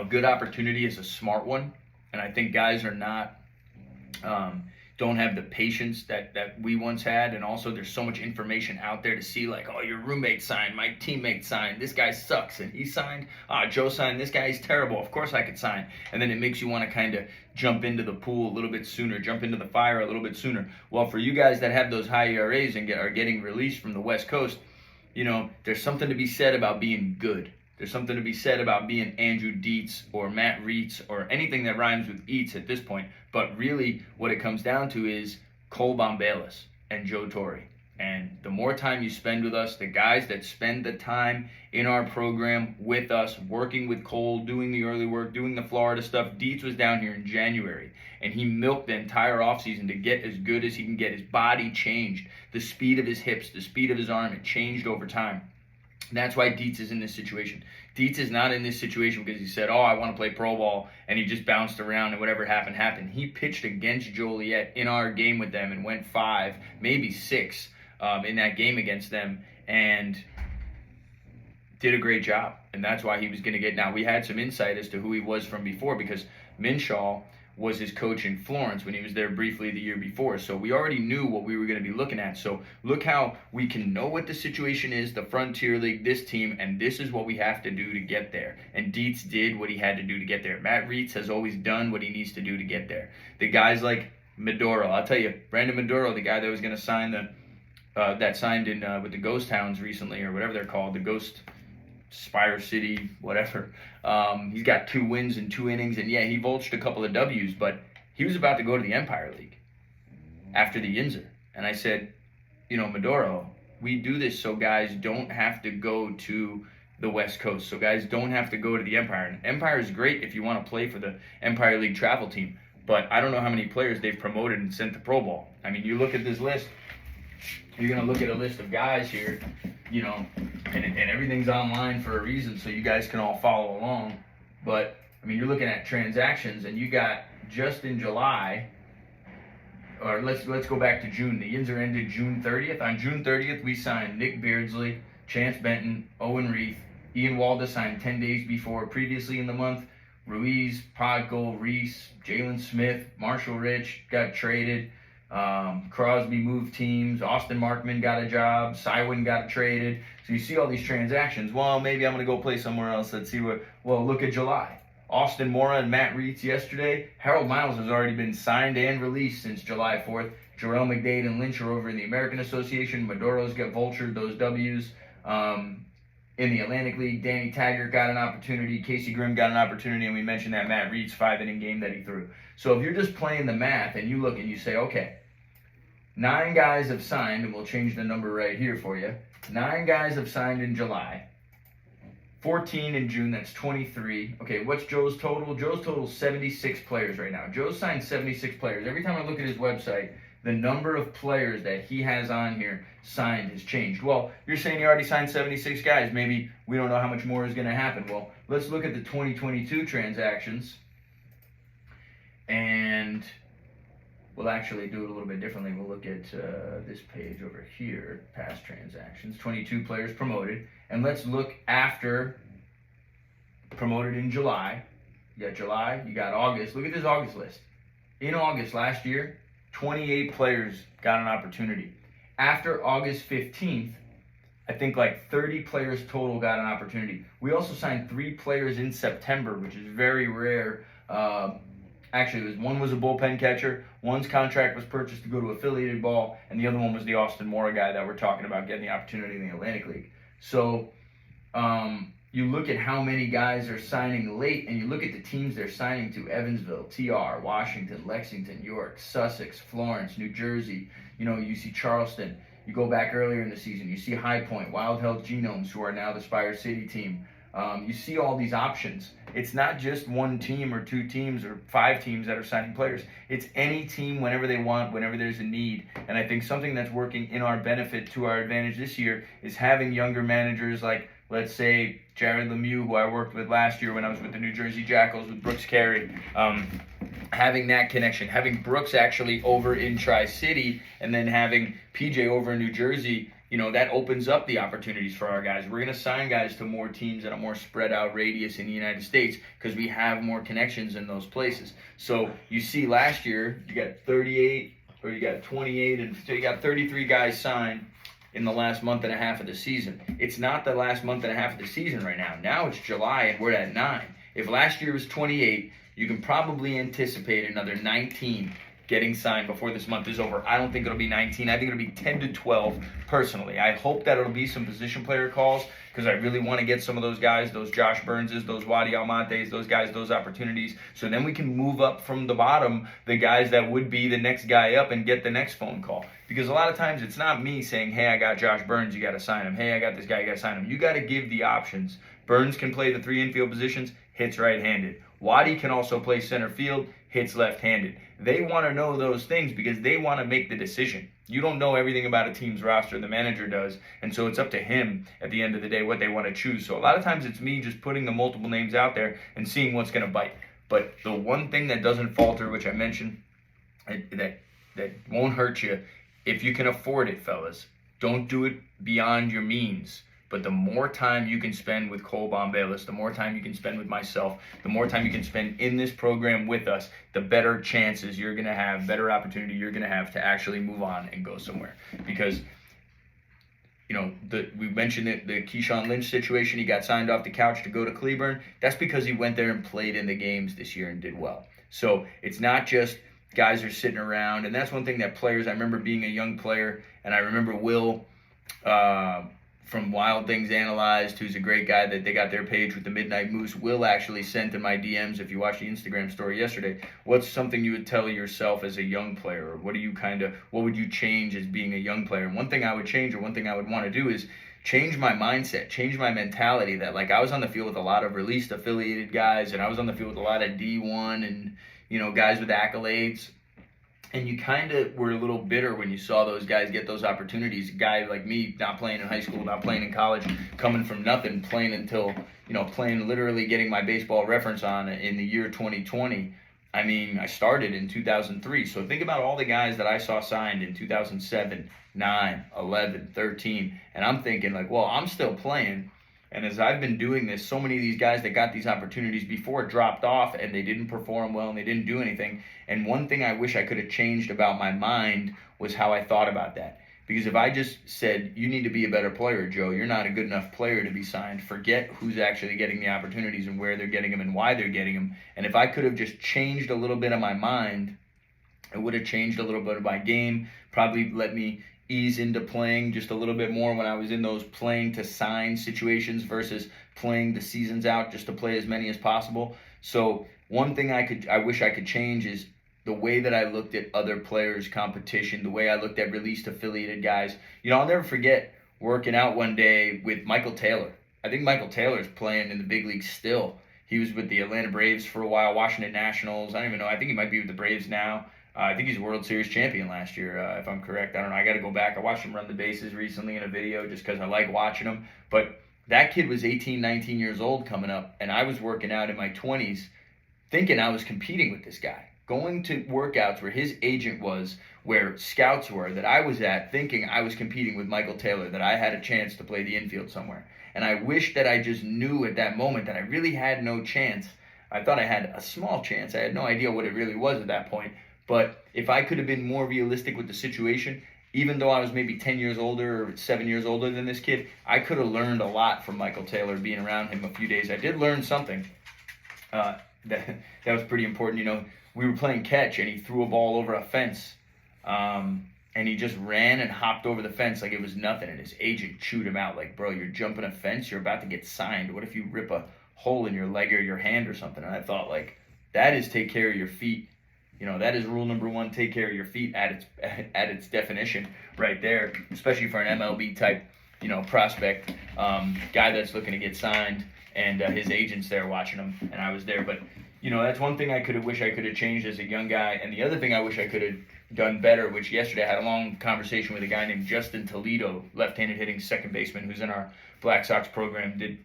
good opportunity is a smart one, and I think guys are not don't have the patience that we once had, and also there's so much information out there to see, like, oh, your roommate signed, my teammate signed, this guy sucks, and he signed, Joe signed, this guy is terrible, of course I could sign. And then it makes you want to kind of jump into the pool a little bit sooner, jump into the fire a little bit sooner. Well, for you guys that have those high ERAs and are getting released from the West Coast, there's something to be said about being good. There's something to be said about being Andrew Dietz or Matt Reitz or anything that rhymes with Eats at this point. But really what it comes down to is Cole Bombalis and Joe Torre. And the more time you spend with us, the guys that spend the time in our program with us, working with Cole, doing the early work, doing the Florida stuff. Dietz was down here in January, and he milked the entire offseason to get as good as he can get. His body changed. The speed of his hips, the speed of his arm, it changed over time. That's why Dietz is in this situation. Dietz is not in this situation because he said, I want to play pro ball, and he just bounced around and whatever happened, happened. He pitched against Joliet in our game with them and went 5, maybe 6 in that game against them and did a great job. And that's why he was going to get. Now, we had some insight as to who he was from before because Minshaw was his coach in Florence when he was there briefly the year before. So we already knew what we were going to be looking at. So look how we can know what the situation is, the Frontier League, this team, and this is what we have to do to get there. And Dietz did what he had to do to get there. Matt Reitz has always done what he needs to do to get there. The guys like Maduro, I'll tell you, Brandon Maduro, the guy that was going to sign that signed in with the Ghost Towns recently, or whatever they're called, the Ghost Spire City, whatever. He's got 2 wins in 2 innings, and yeah, he vultured a couple of W's, but he was about to go to the Empire League after the Yinzer. And I said, Maduro, we do this so guys don't have to go to the West Coast, so guys don't have to go to the Empire. And Empire is great if you want to play for the Empire League travel team, but I don't know how many players they've promoted and sent to Pro Bowl. I mean, you look at this list, you're going to look at a list of guys here, and everything's online for a reason, so you guys can all follow along. But, I mean, you're looking at transactions, and you got just in July, or let's go back to June. The yinzer ended June 30th. On June 30th, we signed Nick Beardsley, Chance Benton, Owen Reith. Ian Walda signed 10 days before. Previously in the month, Ruiz, Podgol, Reese, Jalen Smith, Marshall Rich got traded. Crosby moved teams. Austin Markman got a job. Sywin got traded. So you see all these transactions. Well, maybe I'm going to go play somewhere else. Let's see what. Well, look at July. Austin Mora and Matt Reitz yesterday. Harold Miles has already been signed and released since July 4th. Jarrell McDade and Lynch are over in the American Association. Maduro's got vultured those W's. In the Atlantic League, Danny Taggart got an opportunity. Casey Grimm got an opportunity, and we mentioned that Matt Reitz 5-inning game that he threw. So if you're just playing the math and you look and you say, okay, 9 guys have signed, and we'll change the number right here for you. 9 guys have signed in July. 14 in June, that's 23. Okay, what's Joe's total? Joe's total is 76 players right now. Joe's signed 76 players. Every time I look at his website, the number of players that he has on here signed has changed. Well, you're saying you already signed 76 guys. Maybe we don't know how much more is going to happen. Well, let's look at the 2022 transactions, and we'll actually do it a little bit differently. We'll look at this page over here, past transactions, 22 players promoted, and let's look after promoted in July. You got July, you got August. Look at this August list. In August last year, 28 players got an opportunity. After August 15th, I think like 30 players total got an opportunity. We also signed 3 players in September, which is very rare. Actually, one was a bullpen catcher, one's contract was purchased to go to affiliated ball, and the other one was the Austin Mora guy that we're talking about getting the opportunity in the Atlantic League. So you look at how many guys are signing late, and you look at the teams they're signing to: Evansville, TR, Washington, Lexington, York, Sussex, Florence, New Jersey. You see Charleston. You go back earlier in the season, you see High Point, Wild Health Genomes, who are now the Spire City team. You see all these options. It's not just one team or 2 teams or 5 teams that are signing players. It's any team whenever they want, whenever there's a need. And I think something that's working in our benefit, to our advantage this year, is having younger managers like, let's say, Jared Lemieux, who I worked with last year when I was with the New Jersey Jackals with Brooks Carey. Having that connection, having Brooks actually over in Tri-City, and then having PJ over in New Jersey, that opens up the opportunities for our guys. We're going to sign guys to more teams at a more spread out radius in the United States because we have more connections in those places. So you see last year, you got 38, or you got 28, and so you got 33 guys signed in the last month and a half of the season. It's not the last month and a half of the season right now. Now it's July and we're at 9. If last year was 28, you can probably anticipate another 19 getting signed before this month is over. I don't think it'll be 19. I think it'll be 10 to 12 personally. I hope that it'll be some position player calls because I really want to get some of those guys, those Josh Burnses, those Wadi Almontes, those guys, those opportunities. So then we can move up from the bottom, the guys that would be the next guy up, and get the next phone call. Because a lot of times it's not me saying, hey, I got Josh Burns, you got to sign him. Hey, I got this guy, you got to sign him. You got to give the options. Burns can play the 3 infield positions, hits right-handed. Wadi can also play center field, hits left-handed. They want to know those things because they want to make the decision. You don't know everything about a team's roster. The manager does. And so it's up to him at the end of the day what they want to choose. So a lot of times it's me just putting the multiple names out there and seeing what's going to bite. But the one thing that doesn't falter, which I mentioned, that won't hurt you, if you can afford it, fellas, don't do it beyond your means. But the more time you can spend with Cole Bombalis, the more time you can spend with myself, the more time you can spend in this program with us, the better chances you're going to have, better opportunity you're going to have to actually move on and go somewhere. Because, we mentioned the Keyshawn Lynch situation. He got signed off the couch to go to Cleburne. That's because he went there and played in the games this year and did well. So it's not just guys are sitting around. And that's one thing that players, I remember being a young player, and I remember Will from Wild Things Analyzed, who's a great guy that they got their page with the Midnight Moose. Will actually sent in my DMs, if you watched the Instagram story yesterday, what's something you would tell yourself as a young player? Or what would you change as being a young player? And one thing I would change, or one thing I would want to do, is change my mindset, change my mentality. That, like, I was on the field with a lot of released affiliated guys, and I was on the field with a lot of D1 and, guys with accolades. And you kind of were a little bitter when you saw those guys get those opportunities. A guy like me, not playing in high school, not playing in college, coming from nothing, playing until, playing literally getting my baseball reference on in the year 2020. I mean, I started in 2003. So think about all the guys that I saw signed in 2007, 9, 11, 13. And I'm thinking, like, well, I'm still playing. And as I've been doing this, so many of these guys that got these opportunities before dropped off and they didn't perform well and they didn't do anything. And one thing I wish I could have changed about my mind was how I thought about that. Because if I just said, you need to be a better player, Joe, you're not a good enough player to be signed, forget who's actually getting the opportunities and where they're getting them and why they're getting them. And if I could have just changed a little bit of my mind, it would have changed a little bit of my game, probably let me ease into playing just a little bit more when I was in those playing to sign situations versus playing the seasons out just to play as many as possible. So one thing I wish I could change is the way that I looked at other players' competition, the way I looked at released affiliated guys. I'll never forget working out one day with Michael Taylor. I think Michael Taylor's playing in the big leagues still. He was with the Atlanta Braves for a while, Washington Nationals. I don't even know. I think he might be with the Braves now. I think he's a World Series champion last year, if I'm correct. I don't know. I got to go back. I watched him run the bases recently in a video just because I like watching him. But that kid was 18, 19 years old coming up, and I was working out in my 20s thinking I was competing with this guy. Going to workouts where his agent was, where scouts were, that I was at, thinking I was competing with Michael Taylor, that I had a chance to play the infield somewhere. And I wish that I just knew at that moment that I really had no chance. I thought I had a small chance. I had no idea what it really was at that point. But if I could have been more realistic with the situation, even though I was maybe 10 years older or 7 years older than this kid, I could have learned a lot from Michael Taylor being around him a few days. I did learn something that was pretty important. We were playing catch and he threw a ball over a fence. And he just ran and hopped over the fence like it was nothing. And his agent chewed him out like, bro, you're jumping a fence. You're about to get signed. What if you rip a hole in your leg or your hand or something? And I thought, like, that is take care of your feet. That is rule number one, take care of your feet at its definition right there, especially for an MLB type, prospect, guy that's looking to get signed, and his agent's there watching him, and I was there. But, that's one thing I wish I could have changed as a young guy. And the other thing I wish I could have done better, which yesterday I had a long conversation with a guy named Justin Toledo, left-handed hitting second baseman, who's in our Black Sox program, did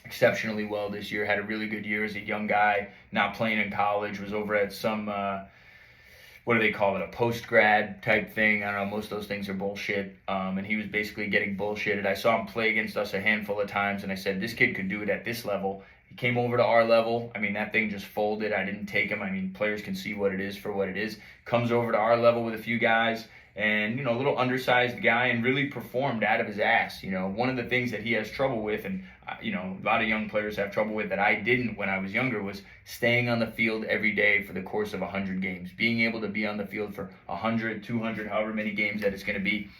exceptionally well this year, had a really good year as a young guy, not playing in college, was over at some, what do they call it, a post-grad type thing. I don't know, most of those things are bullshit, and he was basically getting bullshitted. I saw him play against us a handful of times, and I said, this kid could do it at this level. He came over to our level. I mean, that thing just folded. I didn't take him. I mean, players can see what it is for what it is. Comes over to our level with a few guys, and, a little undersized guy, and really performed out of his ass. One of the things that he has trouble with, and, a lot of young players have trouble with that I didn't when I was younger, was staying on the field every day for the course of 100 games. Being able to be on the field for 100, 200, however many games that it's going to be.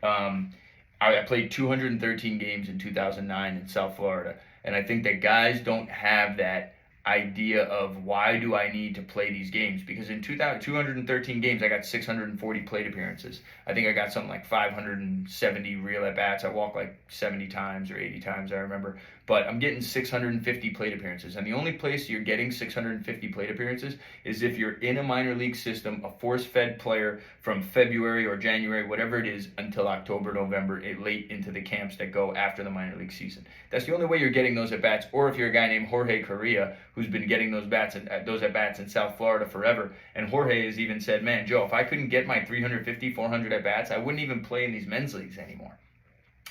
I played 213 games in 2009 in South Florida, and I think that guys don't have that idea of why do I need to play these games, because in 213 games I got 640 plate appearances. I think I got something like 570 real at bats. I walked like 70 times or 80 times, I remember, but I'm getting 650 plate appearances, and the only place you're getting 650 plate appearances is if you're in a minor league system, a force-fed player from February or January, whatever it is, until October, November, late into the camps that go after the minor league season. That's the only way you're getting those at bats. Or if you're a guy named Jorge Correa, who's been getting those at bats in South Florida forever. And Jorge has even said, man, Joe, if I couldn't get my 350, 400 at bats, I wouldn't even play in these men's leagues anymore.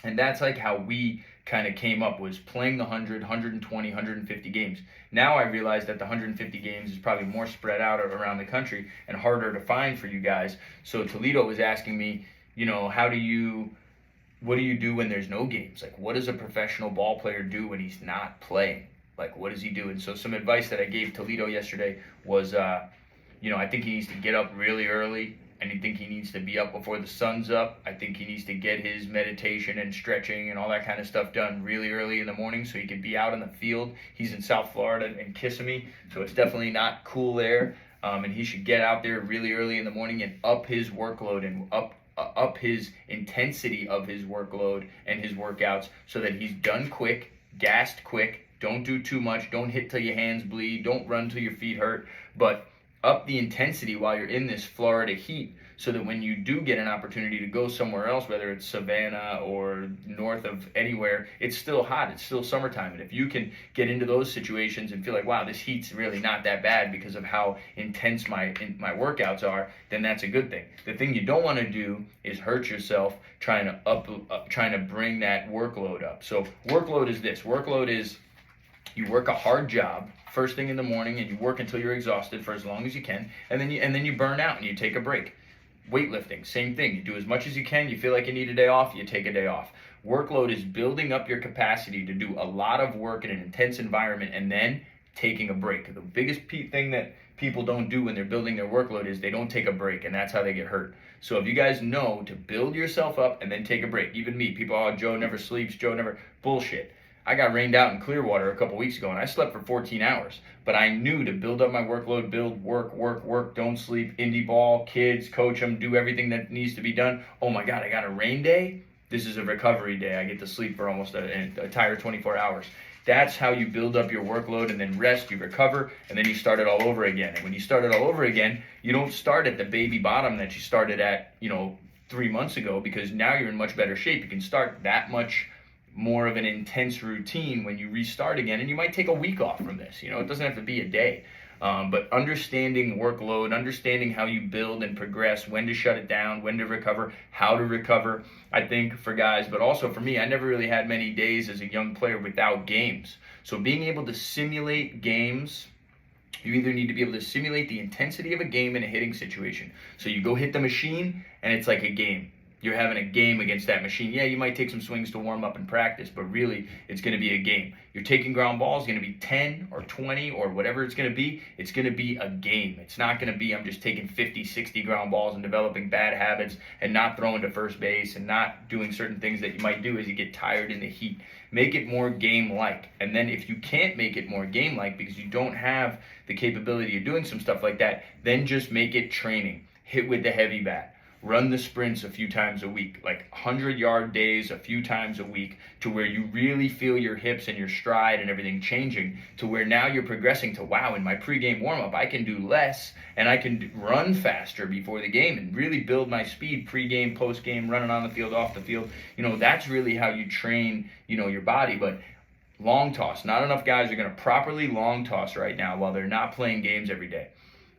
And that's like how we kind of came up, was playing the 100, 120, 150 games. Now I realize that the 150 games is probably more spread out around the country and harder to find for you guys. So Toledo was asking me, what do you do when there's no games? Like, what does a professional ball player do when he's not playing? Like, what does he do? And so some advice that I gave Toledo yesterday was, I think he needs to get up really early. And I think he needs to be up before the sun's up. I think he needs to get his meditation and stretching and all that kind of stuff done really early in the morning so he can be out in the field. He's in South Florida and Kissimmee, so it's definitely not cool there. And he should get out there really early in the morning and up his workload and up his intensity of his workload and his workouts so that he's done quick, gassed quick. Don't do too much. Don't hit till your hands bleed. Don't run till your feet hurt. But up the intensity while you're in this Florida heat, so that when you do get an opportunity to go somewhere else, whether it's Savannah or north of anywhere, it's still hot, it's still summertime. And if you can get into those situations and feel like, wow, this heat's really not that bad because of how intense my workouts are, then that's a good thing. The thing you don't want to do is hurt yourself trying to bring that workload up. So workload is this. Workload is you work a hard job first thing in the morning and you work until you're exhausted for as long as you can, and then you burn out and you take a break. Weightlifting, same thing. You do as much as you can. You feel like you need a day off, you take a day off. Workload is building up your capacity to do a lot of work in an intense environment and then taking a break. The biggest thing that people don't do when they're building their workload is they don't take a break, and that's how they get hurt. So if you guys know to build yourself up and then take a break, even me, people, oh, Joe never sleeps, Joe never, bullshit. I got rained out in Clearwater a couple weeks ago and I slept for 14 hours. But I knew to build up my workload, work, don't sleep, indie ball, kids, coach them, do everything that needs to be done. Oh my God, I got a rain day? This is a recovery day. I get to sleep for almost an entire 24 hours. That's how you build up your workload, and then rest, you recover, and then you start it all over again. And when you start it all over again, you don't start at the baby bottom that you started at, 3 months ago, because now you're in much better shape. You can start that much more of an intense routine when you restart again, and you might take a week off from this. It doesn't have to be a day. But understanding workload, understanding how you build and progress, when to shut it down, when to recover, how to recover, I think for guys, but also for me, I never really had many days as a young player without games. So being able to simulate games, you either need to be able to simulate the intensity of a game in a hitting situation. So you go hit the machine and it's like a game. You're having a game against that machine. Yeah, you might take some swings to warm up and practice, but really it's going to be a game. You're taking ground balls, going to be 10 or 20 or whatever it's going to be. It's going to be a game. It's not going to be I'm just taking 50, 60 ground balls and developing bad habits and not throwing to first base and not doing certain things that you might do as you get tired in the heat. Make it more game-like. And then if you can't make it more game-like because you don't have the capability of doing some stuff like that, then just make it training. Hit with the heavy bat. Run the sprints a few times a week, like 100-yard days a few times a week, to where you really feel your hips and your stride and everything changing, to where now you're progressing to, wow, in my pregame warm-up, I can do less and I can run faster before the game and really build my speed pregame, postgame, running on the field, off the field. That's really how you train, your body. But long toss, not enough guys are going to properly long toss right now while they're not playing games every day.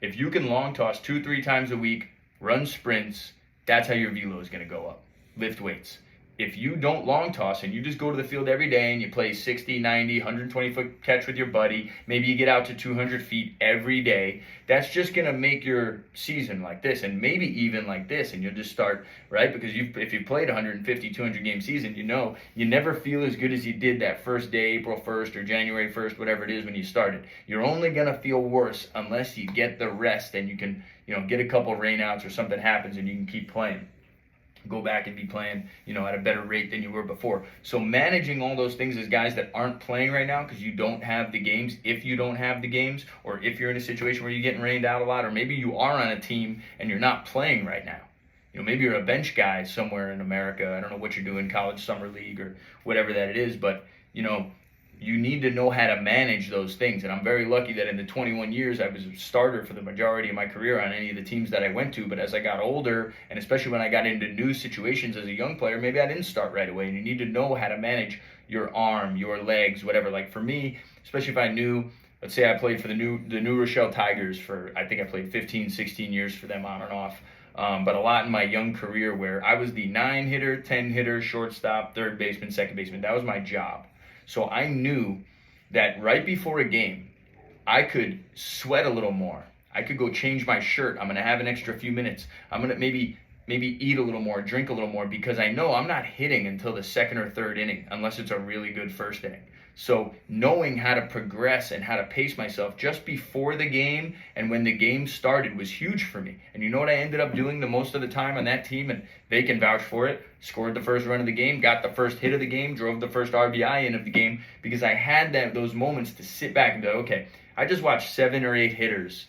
If you can long toss 2-3 times a week, run sprints, that's how your velo is going to go up. Lift weights. If you don't long toss and you just go to the field every day and you play 60, 90, 120-foot catch with your buddy, maybe you get out to 200 feet every day, that's just going to make your season like this, and maybe even like this, and you'll just start, right? Because if you played 150, 200 game season, you never feel as good as you did that first day, April 1st or January 1st, whatever it is when you started. You're only going to feel worse unless you get the rest and you can, get a couple rainouts or something happens and you can keep playing. Go back and be playing, at a better rate than you were before. So managing all those things as guys that aren't playing right now because you don't have the games, if you don't have the games, or if you're in a situation where you're getting rained out a lot, or maybe you are on a team and you're not playing right now. Maybe you're a bench guy somewhere in America. I don't know what you're doing, college summer league or whatever that it is, but, you need to know how to manage those things. And I'm very lucky that in the 21 years I was a starter for the majority of my career on any of the teams that I went to. But as I got older, and especially when I got into new situations as a young player, maybe I didn't start right away. And you need to know how to manage your arm, your legs, whatever. Like for me, especially if I knew, let's say I played for the New Rochelle Tigers I think I played 15, 16 years for them on and off. But a lot in my young career where I was the 9-hitter, 10-hitter, shortstop, third baseman, second baseman. That was my job. So I knew that right before a game, I could sweat a little more. I could go change my shirt. I'm going to have an extra few minutes. I'm going to maybe eat a little more, drink a little more, because I know I'm not hitting until the second or third inning, unless it's a really good first inning. So knowing how to progress and how to pace myself just before the game and when the game started was huge for me. And you know what I ended up doing the most of the time on that team, and they can vouch for it, scored the first run of the game, got the first hit of the game, drove the first RBI in of the game, because I had those moments to sit back and go, okay, I just watched 7 or 8 hitters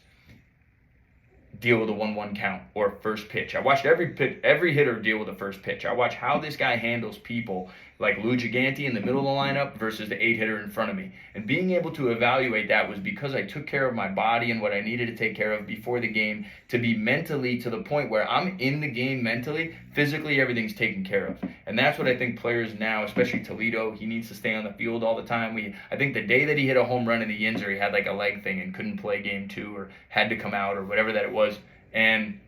deal with a 1-1 count or first pitch. I watched every hitter deal with a first pitch. I watched how this guy handles people like Lou Gigante in the middle of the lineup versus the 8-hitter in front of me. And being able to evaluate that was because I took care of my body and what I needed to take care of before the game to be mentally to the point where I'm in the game mentally, physically everything's taken care of. And that's what I think players now, especially Toledo, he needs to stay on the field all the time. I think the day that he hit a home run in the Yinzer, he had like a leg thing and couldn't play game 2 or had to come out or whatever that it was. And,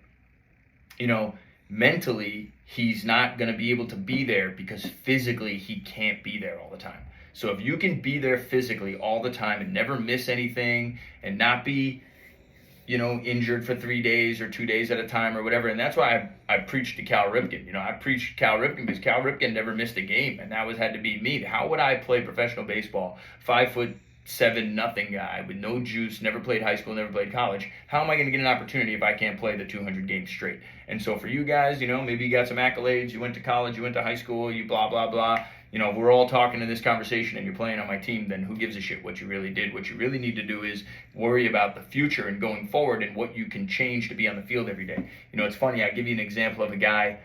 mentally, he's not going to be able to be there because physically he can't be there all the time. So if you can be there physically all the time and never miss anything and not be, injured for 3 days or 2 days at a time or whatever. And that's why I preached to Cal Ripken. I preached Cal Ripken because Cal Ripken never missed a game, and that had to be me. How would I play professional baseball, 5'7" nothing guy with no juice, never played high school, never played college? How am I going to get an opportunity if I can't play the 200 games straight? And so for you guys, maybe you got some accolades, you went to college, you went to high school, you blah, blah, blah. We're all talking in this conversation and you're playing on my team, then who gives a shit what you really did? What you really need to do is worry about the future and going forward and what you can change to be on the field every day. It's funny, I give you an example of a guy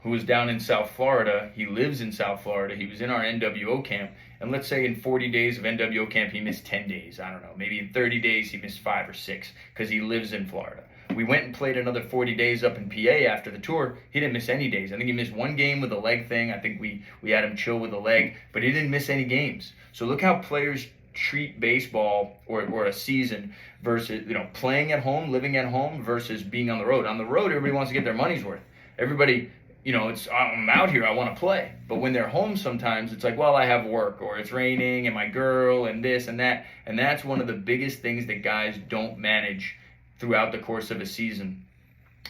who was down in South Florida. He lives in South Florida. He was in our NWO camp. And let's say in 40 days of NWO camp, he missed 10 days. I don't know. Maybe in 30 days, he missed 5 or 6 because he lives in Florida. We went and played another 40 days up in PA after the tour. He didn't miss any days. I think he missed 1 game with a leg thing. I think we had him chill with a leg, but he didn't miss any games. So look how players treat baseball or a season versus, playing at home, living at home versus being on the road. On the road, everybody wants to get their money's worth. Everybody, I'm out here, I want to play. But when they're home sometimes, it's like, well, I have work, or it's raining, and my girl, and this and that. And that's one of the biggest things that guys don't manage throughout the course of a season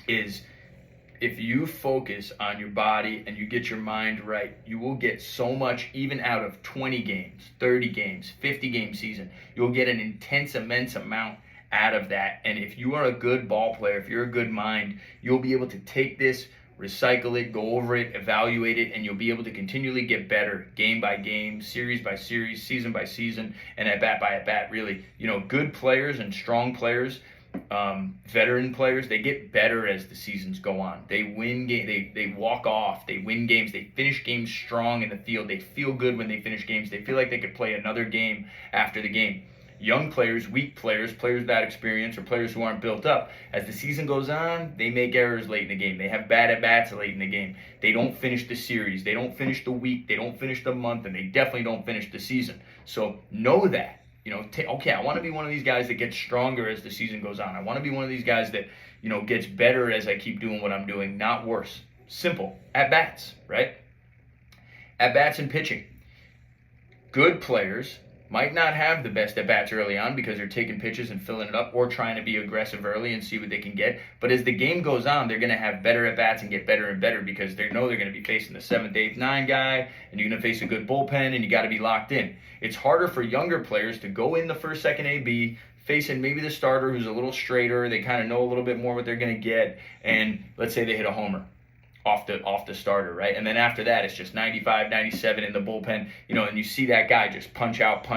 is if you focus on your body and you get your mind right, you will get so much even out of 20 games, 30 games, 50 game season. You'll get an intense, immense amount out of that. And if you are a good ball player, if you're a good mind, you'll be able to take this, recycle it, go over it, evaluate it, and you'll be able to continually get better game by game, series by series, season by season, and at bat by at bat, really. Good players and strong players, veteran players, they get better as the seasons go on. They win games, they walk off, they win games, they finish games strong in the field. They feel good when they finish games. They feel like they could play another game after the game. Young players, weak players, players without experience, or players who aren't built up, as the season goes on, they make errors late in the game. They have bad at-bats late in the game. They don't finish the series. They don't finish the week. They don't finish the month, and they definitely don't finish the season. So know that. Okay, I want to be one of these guys that gets stronger as the season goes on. I want to be one of these guys that, gets better as I keep doing what I'm doing, not worse. Simple. At-bats, right? At-bats and pitching. Good players might not have the best at-bats early on because they're taking pitches and filling it up or trying to be aggressive early and see what they can get. But as the game goes on, they're going to have better at-bats and get better and better because they know they're going to be facing the 7th, 8th, 9th guy, and you're going to face a good bullpen, and you got to be locked in. It's harder for younger players to go in the first, second AB, facing maybe the starter who's a little straighter. They kind of know a little bit more what they're going to get, and let's say they hit a homer off the starter, right? And then after that, it's just 95, 97 in the bullpen, and you see that guy just punch out,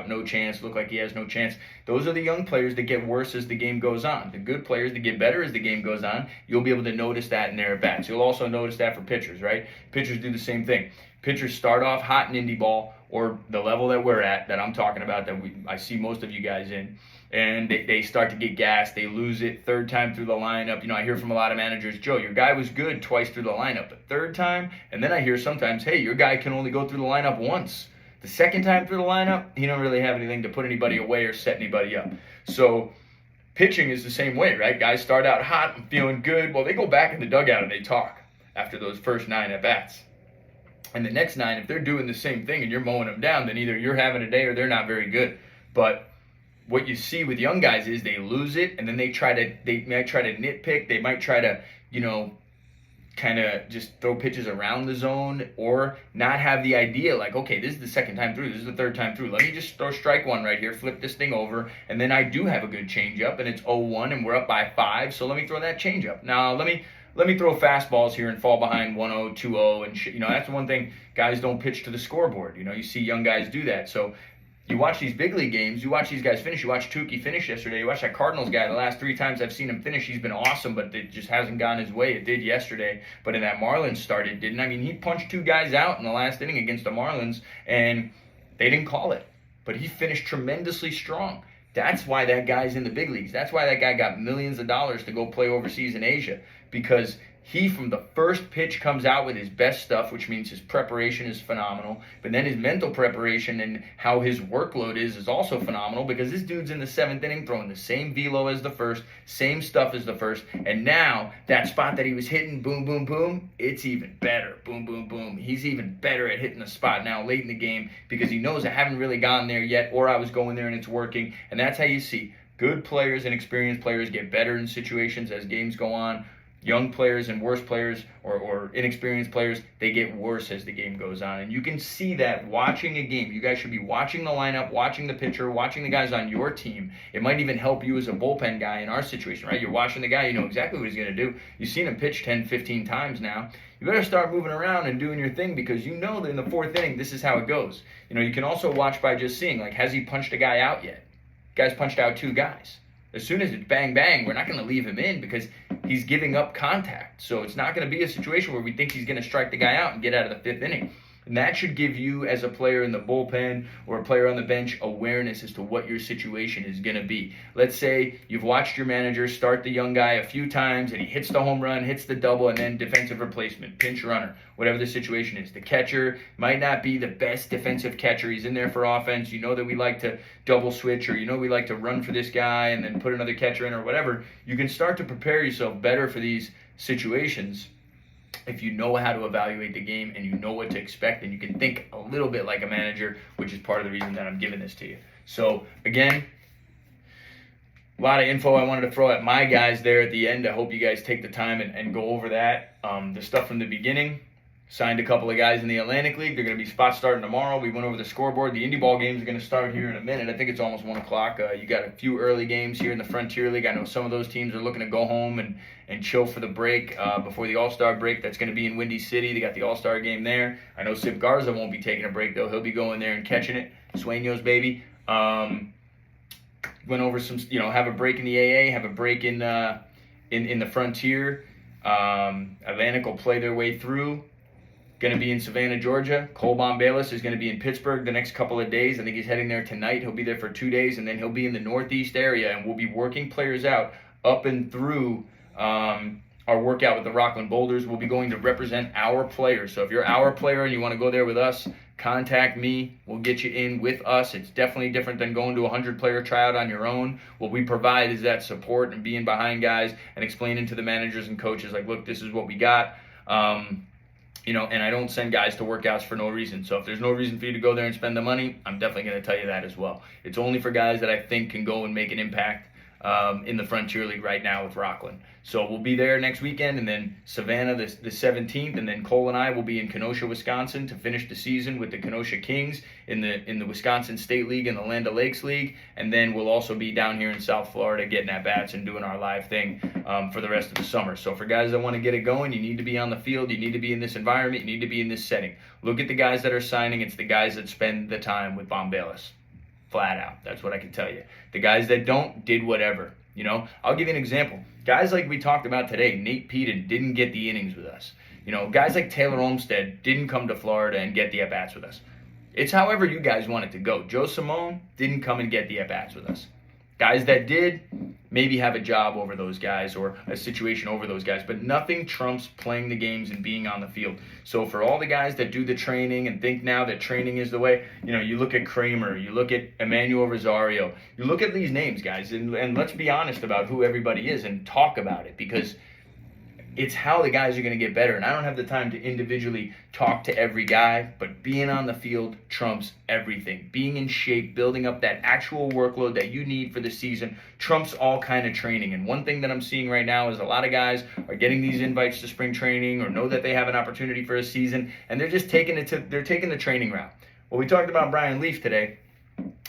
no chance, look like he has no chance. Those are the young players that get worse as the game goes on. The good players that get better as the game goes on, you'll be able to notice that in their at-bats. You'll also notice that for pitchers, right? Pitchers do the same thing. Pitchers start off hot in indie ball, or the level that we're at, that I'm talking about, that I see most of you guys in, and they start to get gassed. They lose it third time through the lineup. I hear from a lot of managers, Joe, your guy was good twice through the lineup, but third time, and then I hear sometimes, hey, your guy can only go through the lineup once. The second time through the lineup, he don't really have anything to put anybody away or set anybody up. So pitching is the same way, right? Guys start out hot, I'm feeling good. Well, they go back in the dugout and they talk after those first 9 at-bats. And the next 9, if they're doing the same thing and you're mowing them down, then either you're having a day or they're not very good. But what you see with young guys is they lose it, and then they might try to nitpick. They might try to, kind of just throw pitches around the zone, or not have the idea like, okay, this is the second time through, this is the third time through. Let me just throw strike one right here, flip this thing over, and then I do have a good changeup, and it's 0-1, and we're up by 5, so let me throw that changeup. Now, let me throw fastballs here and fall behind 1-0, 2-0, and shit. That's the one thing, guys don't pitch to the scoreboard. You see young guys do that. So You watch these big league games, you watch these guys finish, you watch Tukey finish yesterday, you watch that Cardinals guy, the last 3 times I've seen him finish, he's been awesome, but it just hasn't gone his way. It did yesterday, but in that Marlins start, it didn't. I mean, he punched 2 guys out in the last inning against the Marlins, and they didn't call it. But he finished tremendously strong. That's why that guy's in the big leagues. That's why that guy got millions of dollars to go play overseas in Asia, because he, from the first pitch, comes out with his best stuff, which means his preparation is phenomenal. But then his mental preparation and how his workload is also phenomenal, because this dude's in the 7th inning throwing the same velo as the first, same stuff as the first. And now that spot that he was hitting, boom, boom, boom, it's even better. Boom, boom, boom. He's even better at hitting the spot now late in the game, because he knows I haven't really gone there yet, or I was going there and it's working. And that's how you see good players and experienced players get better in situations as games go on. Young players and worse players, or inexperienced players, they get worse as the game goes on. And you can see that watching a game. You guys should be watching the lineup, watching the pitcher, watching the guys on your team. It might even help you as a bullpen guy in our situation, right? You're watching the guy, you know exactly what he's going to do. You've seen him pitch 10, 15 times now. You better start moving around and doing your thing, because you know that in the 4th inning, this is how it goes. You know, you can also watch by just seeing, like, has he punched a guy out yet? Guy's punched out 2 guys. As soon as it's bang, bang, we're not going to leave him in, because he's giving up contact. So it's not going to be a situation where we think he's going to strike the guy out and get out of the 5th inning. And that should give you, as a player in the bullpen or a player on the bench, awareness as to what your situation is going to be. Let's say you've watched your manager start the young guy a few times, and he hits the home run, hits the double, and then defensive replacement, pinch runner, whatever the situation is. The catcher might not be the best defensive catcher. He's in there for offense. You know that we like to double switch, or you know we like to run for this guy and then put another catcher in, or whatever. You can start to prepare yourself better for these situations if you know how to evaluate the game and you know what to expect, and you can think a little bit like a manager, which is part of the reason that I'm giving this to you. So again, a lot of info I wanted to throw at my guys there at the end. I hope you guys take the time and go over that. The stuff from the beginning. Signed a couple of guys in the Atlantic League. They're going to be spots starting tomorrow. We went over the scoreboard. The Indy Ball games are going to start here in a minute. I think it's almost 1 o'clock. You got a few early games here in the Frontier League. I know some of those teams are looking to go home and chill for the break before the All-Star break. That's going to be in Windy City. They got the All-Star game there. I know Sip Garza won't be taking a break, though. He'll be going there and catching it. Sueños, baby. Went over some, have a break in the AA, have a break in the Frontier. Atlantic will play their way through. Going to be in Savannah, Georgia. Cole Bombalis is going to be in Pittsburgh the next couple of days. I think he's heading there tonight. He'll be there for 2 days, and then he'll be in the Northeast area, and we'll be working players out up and through our workout with the Rockland Boulders. We'll be going to represent our players. So if you're our player and you want to go there with us, contact me. We'll get you in with us. It's definitely different than going to a 100-player tryout on your own. What we provide is that support and being behind guys and explaining to the managers and coaches, like, look, this is what we got. And I don't send guys to workouts for no reason. So if there's no reason for you to go there and spend the money, I'm definitely going to tell you that as well. It's only for guys that I think can go and make an impact in the Frontier League right now with Rockland. So we'll be there next weekend, and then Savannah the 17th, and then Cole and I will be in Kenosha, Wisconsin to finish the season with the Kenosha Kings in the Wisconsin State League and the Land O'Lakes League, and then we'll also be down here in South Florida getting at bats and doing our live thing for the rest of the summer. So for guys that want to get it going, you need to be on the field, you need to be in this environment, you need to be in this setting. Look at the guys that are signing. It's the guys that spend the time with Bombalis. Flat out. That's what I can tell you. The guys that don't did whatever. I'll give you an example. Guys like we talked about today, Nate Peden didn't get the innings with us. Guys like Taylor Olmstead didn't come to Florida and get the at-bats with us. It's however you guys want it to go. Joe Simone didn't come and get the at-bats with us. Guys that did maybe have a job over those guys or a situation over those guys, but nothing trumps playing the games and being on the field. So for all the guys that do the training and think now that training is the way, you look at Kramer, you look at Emmanuel Rosario, you look at these names, guys, and let's be honest about who everybody is and talk about it, because it's how the guys are going to get better. And I don't have the time to individually talk to every guy, but being on the field trumps everything. Being in shape, building up that actual workload that you need for the season trumps all kind of training. And one thing that I'm seeing right now is a lot of guys are getting these invites to spring training or know that they have an opportunity for a season, and they're just taking the training route. Well, we talked about Brian Leaf today.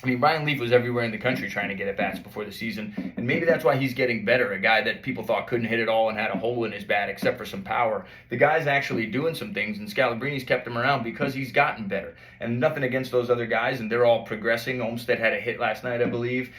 I mean, Brian Leaf was everywhere in the country trying to get at bats before the season, and maybe that's why he's getting better. A guy that people thought couldn't hit it all and had a hole in his bat except for some power. The guy's actually doing some things, and Scalabrini's kept him around because he's gotten better. And nothing against those other guys, and they're all progressing. Olmstead had a hit last night, I believe,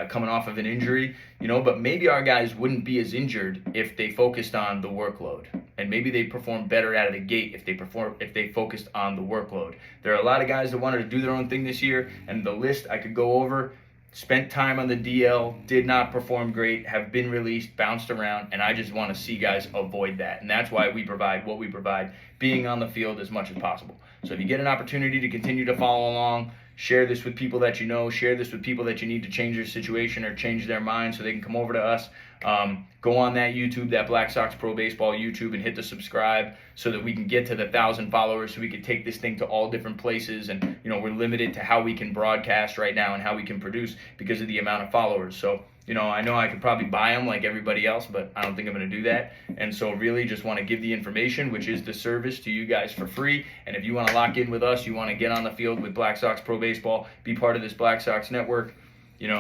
coming off of an injury. But maybe our guys wouldn't be as injured if they focused on the workload. And maybe they perform better out of the gate if they focused on the workload. There are a lot of guys that wanted to do their own thing this year, and the list I could go over. Spent time on the DL, did not perform great, have been released, bounced around, and I just want to see guys avoid that. And that's why we provide what we provide, being on the field as much as possible. So if you get an opportunity to continue to follow along, share this with people that you know, share this with people that you need to change their situation or change their mind so they can come over to us. Go on that YouTube, that Black Sox Pro Baseball YouTube, and hit the subscribe so that we can get to the 1,000 followers so we can take this thing to all different places. And, we're limited to how we can broadcast right now and how we can produce because of the amount of followers. So, I know I could probably buy them like everybody else, but I don't think I'm going to do that. And so really just want to give the information, which is the service, to you guys for free. And if you want to lock in with us, you want to get on the field with Black Sox Pro Baseball, be part of this Black Sox network,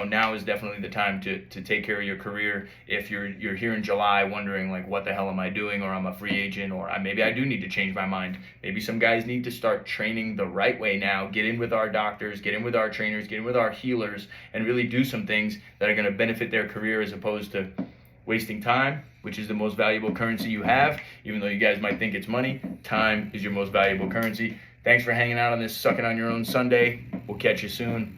now is definitely the time to take care of your career. If you're here in July wondering, like, what the hell am I doing, or I'm a free agent, or maybe I do need to change my mind. Maybe some guys need to start training the right way now, get in with our doctors, get in with our trainers, get in with our healers, and really do some things that are going to benefit their career as opposed to wasting time, which is the most valuable currency you have. Even though you guys might think it's money, time is your most valuable currency. Thanks for hanging out on this Suck It On Your Own Sunday. We'll catch you soon.